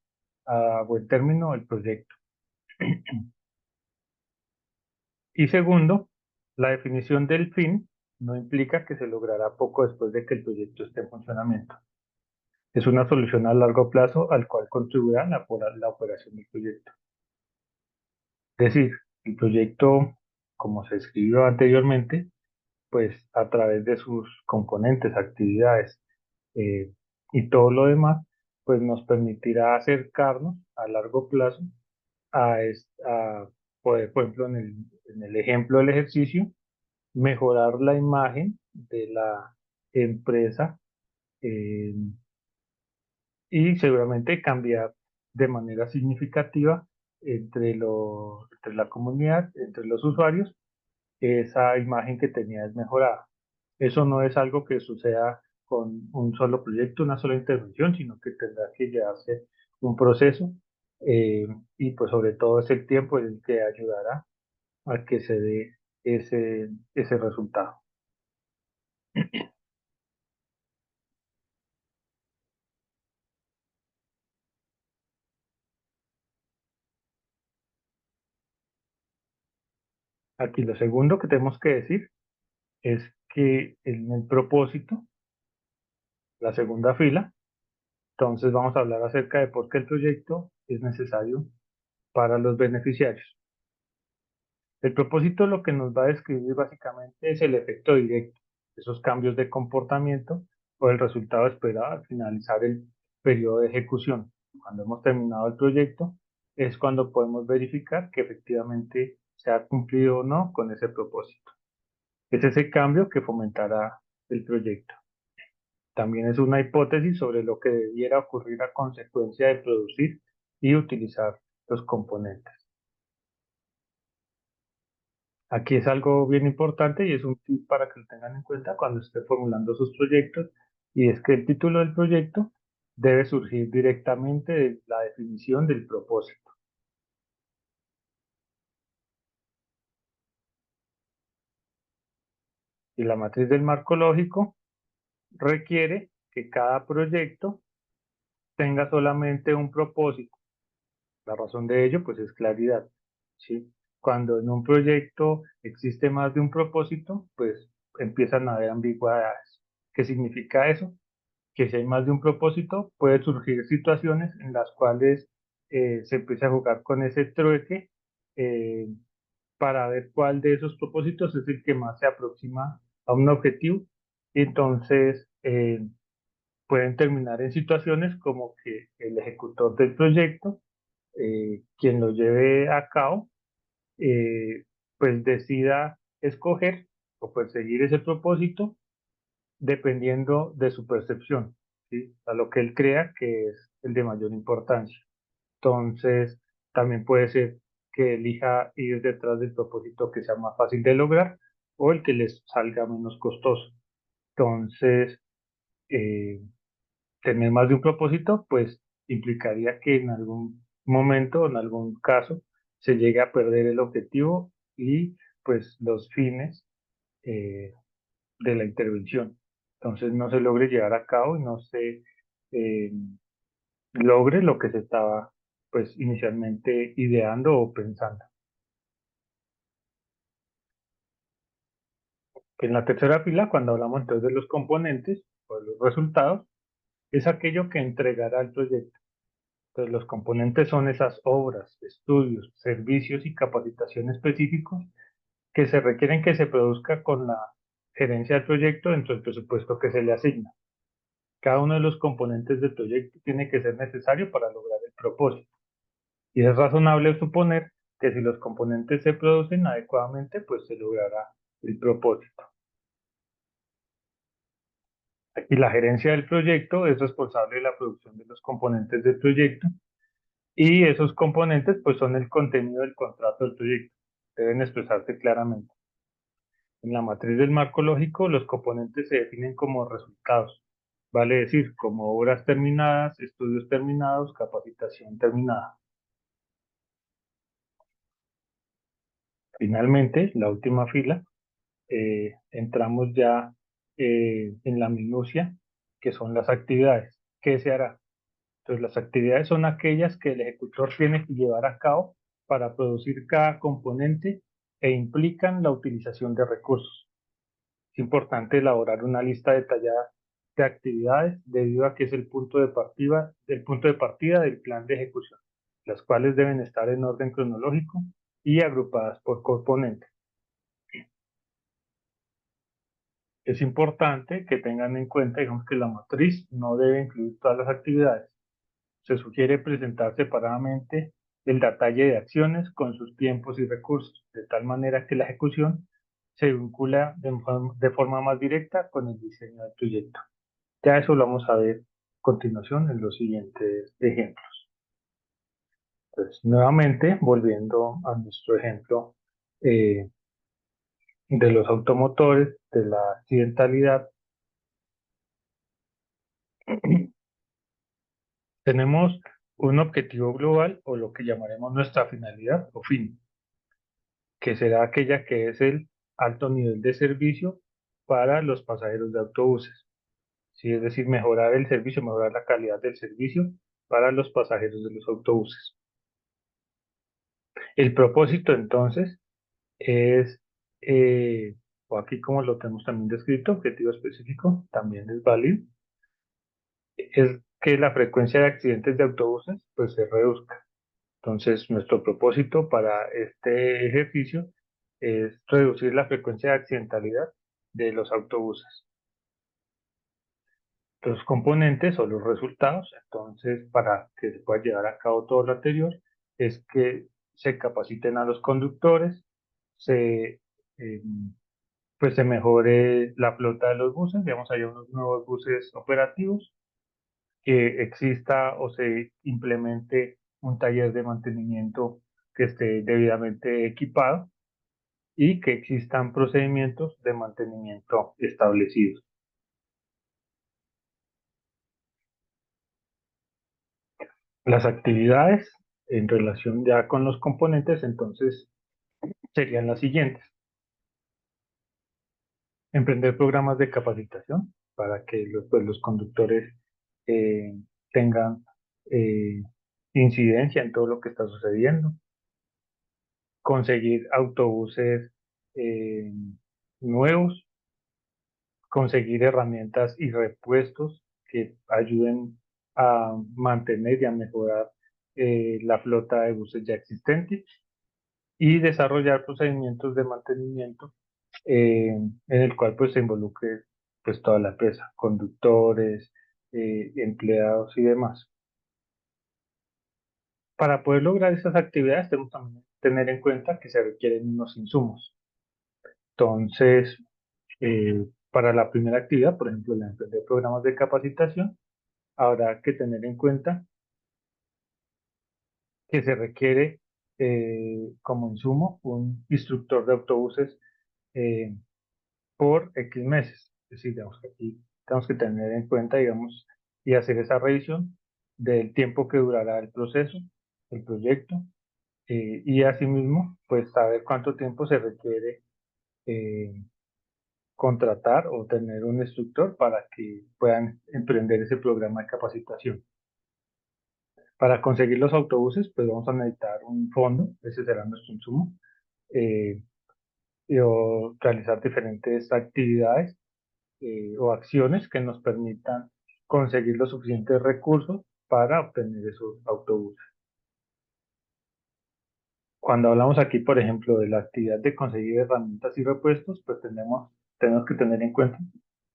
a buen término el proyecto. Y segundo, la definición del fin no implica que se logrará poco después de que el proyecto esté en funcionamiento. Es una solución a largo plazo al cual contribuirá la operación del proyecto. Es decir, el proyecto, como se escribió anteriormente, pues a través de sus componentes, actividades eh, y todo lo demás, pues nos permitirá acercarnos a largo plazo a poder, por ejemplo, en el ejemplo del ejercicio, mejorar la imagen de la empresa eh, y seguramente cambiar de manera significativa entre la comunidad, entre los usuarios, esa imagen que tenía desmejorada. Eso no es algo que suceda con un solo proyecto, una sola intervención, sino que tendrá que llevarse un proceso eh, y pues sobre todo es el tiempo el que ayudará a que se dé ese resultado. Aquí lo segundo que tenemos que decir es que en el propósito, la segunda fila, entonces vamos a hablar acerca de por qué el proyecto es necesario para los beneficiarios. El propósito lo que nos va a describir básicamente es el efecto directo, esos cambios de comportamiento o el resultado esperado al finalizar el periodo de ejecución. Cuando hemos terminado el proyecto es cuando podemos verificar que efectivamente se ha cumplido o no con ese propósito. Es ese cambio que fomentará el proyecto. También es una hipótesis sobre lo que debiera ocurrir a consecuencia de producir y utilizar los componentes. Aquí es algo bien importante y es un tip para que lo tengan en cuenta cuando esté formulando sus proyectos, y es que el título del proyecto debe surgir directamente de la definición del propósito. Y la matriz del marco lógico requiere que cada proyecto tenga solamente un propósito. La razón de ello, pues, es claridad, ¿sí? Cuando en un proyecto existe más de un propósito, pues empiezan a haber ambigüedades. ¿Qué significa eso? Que si hay más de un propósito, puede surgir situaciones en las cuales se empieza a jugar con ese trueque eh, para ver cuál de esos propósitos es el que más se aproxima a un objetivo. Y entonces pueden terminar en situaciones como que el ejecutor del proyecto, quien lo lleve a cabo, eh, pues decida escoger o perseguir ese propósito dependiendo de su percepción, ¿sí? A lo que él crea que es el de mayor importancia. Entonces, también puede ser que elija ir detrás del propósito que sea más fácil de lograr o el que les salga menos costoso. Entonces, tener más de un propósito, pues implicaría que en algún momento o en algún caso se llegue a perder el objetivo y pues los fines eh, de la intervención. Entonces no se logre llevar a cabo y no se eh, logre lo que se estaba pues inicialmente ideando o pensando. En la tercera fila, cuando hablamos entonces de los componentes o de los resultados, es aquello que entregará el proyecto. Entonces los componentes son esas obras, estudios, servicios y capacitación específicos que se requieren que se produzca con la gerencia del proyecto dentro del presupuesto que se le asigna. Cada uno de los componentes del proyecto tiene que ser necesario para lograr el propósito. Y es razonable suponer que si los componentes se producen adecuadamente, pues se logrará el propósito. Aquí la gerencia del proyecto es responsable de la producción de los componentes del proyecto y esos componentes pues son el contenido del contrato del proyecto. Deben expresarse claramente. En la matriz del marco lógico, los componentes se definen como resultados, vale decir, como obras terminadas, estudios terminados, capacitación terminada. Finalmente, la última fila, entramos ya en la minucia, que son las actividades. ¿Qué se hará? Entonces, las actividades son aquellas que el ejecutor tiene que llevar a cabo para producir cada componente e implican la utilización de recursos. Es importante elaborar una lista detallada de actividades debido a que es el punto de partida del plan de ejecución, las cuales deben estar en orden cronológico y agrupadas por componente. Es importante que tengan en cuenta, digamos, que la matriz no debe incluir todas las actividades. Se sugiere presentar separadamente el detalle de acciones con sus tiempos y recursos, de tal manera que la ejecución se vincula de forma más directa con el diseño del proyecto. Ya eso lo vamos a ver a continuación en los siguientes ejemplos. Entonces, nuevamente, volviendo a nuestro ejemplo eh, de los automotores, de la accidentalidad, tenemos un objetivo global o lo que llamaremos nuestra finalidad o fin, que será aquella que es el alto nivel de servicio para los pasajeros de autobuses. Sí, es decir, mejorar el servicio, mejorar la calidad del servicio para los pasajeros de los autobuses. El propósito entonces es, o aquí como lo tenemos también descrito, objetivo específico, también es válido, es que la frecuencia de accidentes de autobuses pues se reduzca. Entonces, nuestro propósito para este ejercicio es reducir la frecuencia de accidentalidad de los autobuses. Los componentes o los resultados, entonces, para que se pueda llevar a cabo todo lo anterior, es que se capaciten a los conductores, se, eh, pues se mejore la flota de los buses, digamos, hay unos nuevos buses operativos, que exista o se implemente un taller de mantenimiento que esté debidamente equipado y que existan procedimientos de mantenimiento establecidos. Las actividades en relación ya con los componentes, entonces, serían las siguientes. Emprender programas de capacitación para que pues, los conductores eh, tengan eh, incidencia en todo lo que está sucediendo. Conseguir autobuses eh, nuevos, conseguir herramientas y repuestos que ayuden a mantener y a mejorar la flota de buses ya existente y desarrollar procedimientos de mantenimiento en el cual pues se involucre pues toda la empresa, conductores, empleados y demás. Para poder lograr esas actividades tenemos también que tener en cuenta que se requieren unos insumos. Entonces, para la primera actividad, por ejemplo, la de programas de capacitación, habrá que tener en cuenta que se requiere como insumo un instructor de autobuses eh, por X meses. Es decir, digamos que aquí tenemos que tener en cuenta, digamos, y hacer esa revisión del tiempo que durará el proceso, el proyecto, y asimismo, pues saber cuánto tiempo se requiere eh, contratar o tener un instructor para que puedan emprender ese programa de capacitación. Para conseguir los autobuses, pues vamos a necesitar un fondo, ese será nuestro insumo, eh, o realizar diferentes actividades o acciones que nos permitan conseguir los suficientes recursos para obtener esos autobuses. Cuando hablamos aquí, por ejemplo, de la actividad de conseguir herramientas y repuestos, pues tenemos que tener en cuenta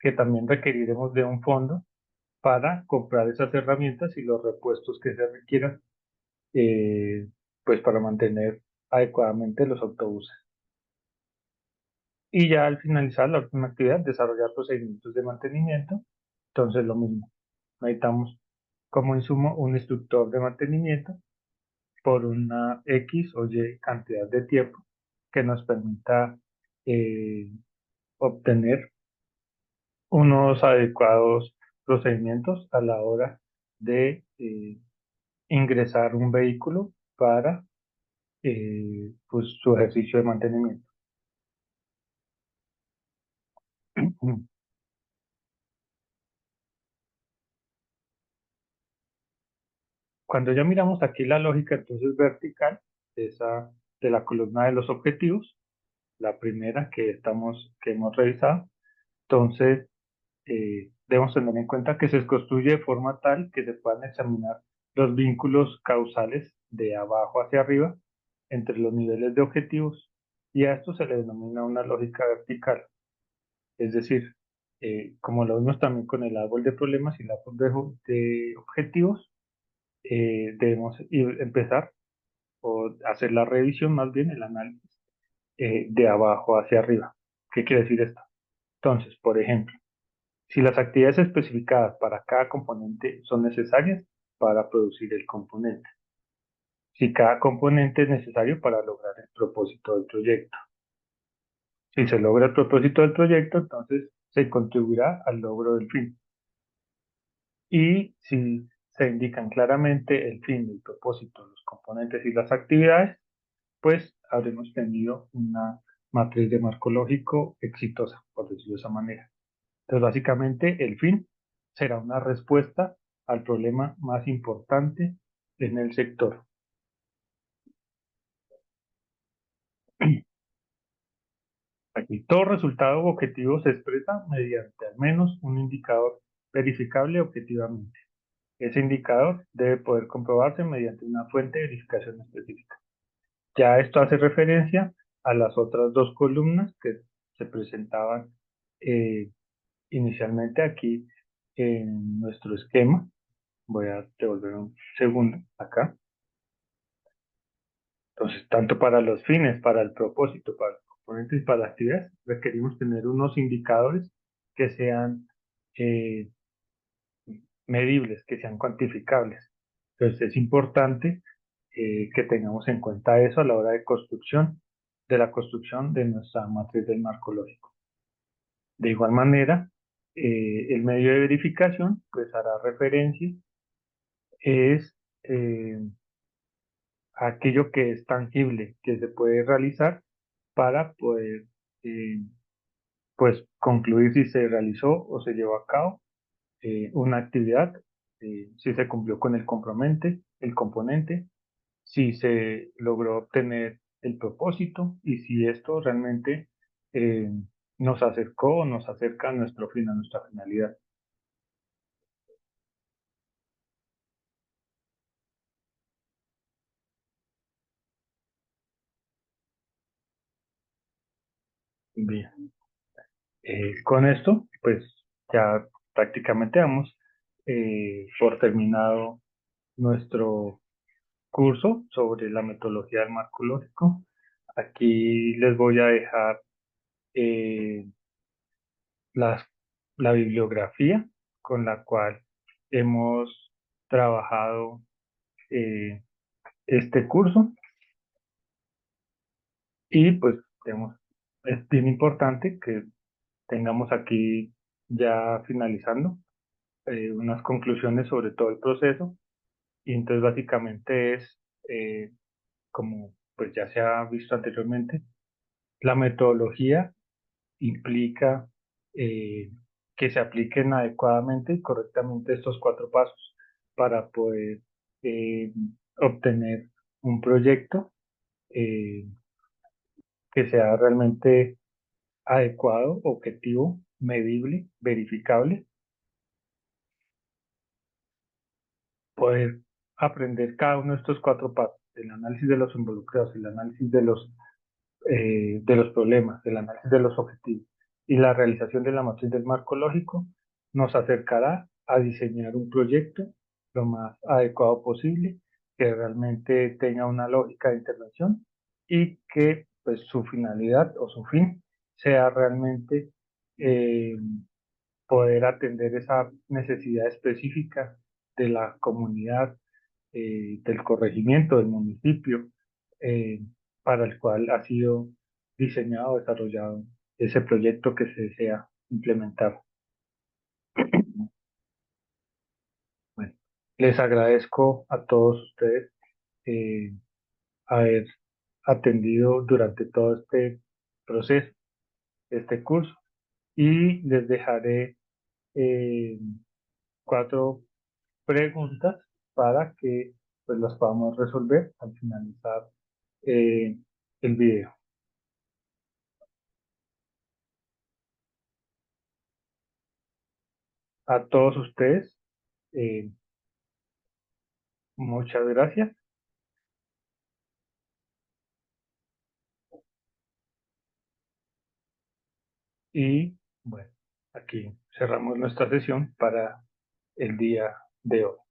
que también requeriremos de un fondo para comprar esas herramientas y los repuestos que se requieran, eh, pues para mantener adecuadamente los autobuses. Y ya al finalizar la última actividad, desarrollar procedimientos de mantenimiento. Entonces lo mismo, necesitamos como insumo un instructor de mantenimiento por una X o Y cantidad de tiempo que nos permita eh, obtener unos adecuados procedimientos a la hora de ingresar un vehículo para pues, su ejercicio de mantenimiento. Cuando ya miramos aquí la lógica, entonces vertical, esa de la columna de los objetivos, la primera que hemos revisado, entonces debemos tener en cuenta que se construye de forma tal que se puedan examinar los vínculos causales de abajo hacia arriba entre los niveles de objetivos y a esto se le denomina una lógica vertical. Es decir, como lo vimos también con el árbol de problemas y el árbol de objetivos, debemos empezar o hacer la revisión, más bien el análisis, de abajo hacia arriba. ¿Qué quiere decir esto? Entonces, por ejemplo, si las actividades especificadas para cada componente son necesarias para producir el componente, si cada componente es necesario para lograr el propósito del proyecto. Si se logra el propósito del proyecto, entonces se contribuirá al logro del fin. Y si se indican claramente el fin, el propósito, los componentes y las actividades, pues habremos tenido una matriz de marco lógico exitosa, por decirlo de esa manera. Entonces, básicamente, el fin será una respuesta al problema más importante en el sector. Aquí, todo resultado u objetivo se expresa mediante al menos un indicador verificable objetivamente. Ese indicador debe poder comprobarse mediante una fuente de verificación específica. Ya esto hace referencia a las otras dos columnas que se presentaban eh, inicialmente aquí en nuestro esquema. Voy a devolver un segundo acá. Entonces, tanto para los fines, para el propósito, para los componentes y para las actividades, requerimos tener unos indicadores que sean eh, medibles, que sean cuantificables. Entonces, es importante que tengamos en cuenta eso a la hora de la construcción de nuestra matriz del marco lógico. De igual manera, el medio de verificación, pues hará referencia, es aquello que es tangible, que se puede realizar para poder eh, pues concluir si se realizó o se llevó a cabo una actividad, si se cumplió con el componente, si se logró obtener el propósito y si esto realmente eh, nos acercó o nos acerca a nuestro fin, a nuestra finalidad. Bien, con esto pues ya prácticamente damos por terminado nuestro curso sobre la metodología del marco lógico. Aquí les voy a dejar eh, las- la bibliografía con la cual hemos trabajado eh, este curso y pues es bien importante que tengamos aquí ya finalizando, unas conclusiones sobre todo el proceso. Y entonces básicamente es, como pues ya se ha visto anteriormente, la metodología implica eh, que se apliquen adecuadamente y correctamente estos cuatro pasos para poder eh, obtener un proyecto eh, que sea realmente adecuado, objetivo, medible, verificable, poder aprender cada uno de estos cuatro pasos, el análisis de los involucrados, el análisis de los problemas, el análisis de los objetivos y la realización de la matriz del marco lógico, nos acercará a diseñar un proyecto lo más adecuado posible, que realmente tenga una lógica de intervención y que pues su finalidad o su fin sea realmente eh, poder atender esa necesidad específica de la comunidad, del corregimiento, del municipio, eh, para el cual ha sido diseñado, desarrollado ese proyecto que se desea implementar. Bueno, les agradezco a todos ustedes eh, haber atendido durante todo este proceso, este curso, y les dejaré eh, cuatro preguntas para que pues las podamos resolver al finalizar eh, el video. A todos ustedes, eh, muchas gracias y bueno, aquí cerramos nuestra sesión para el día de hoy.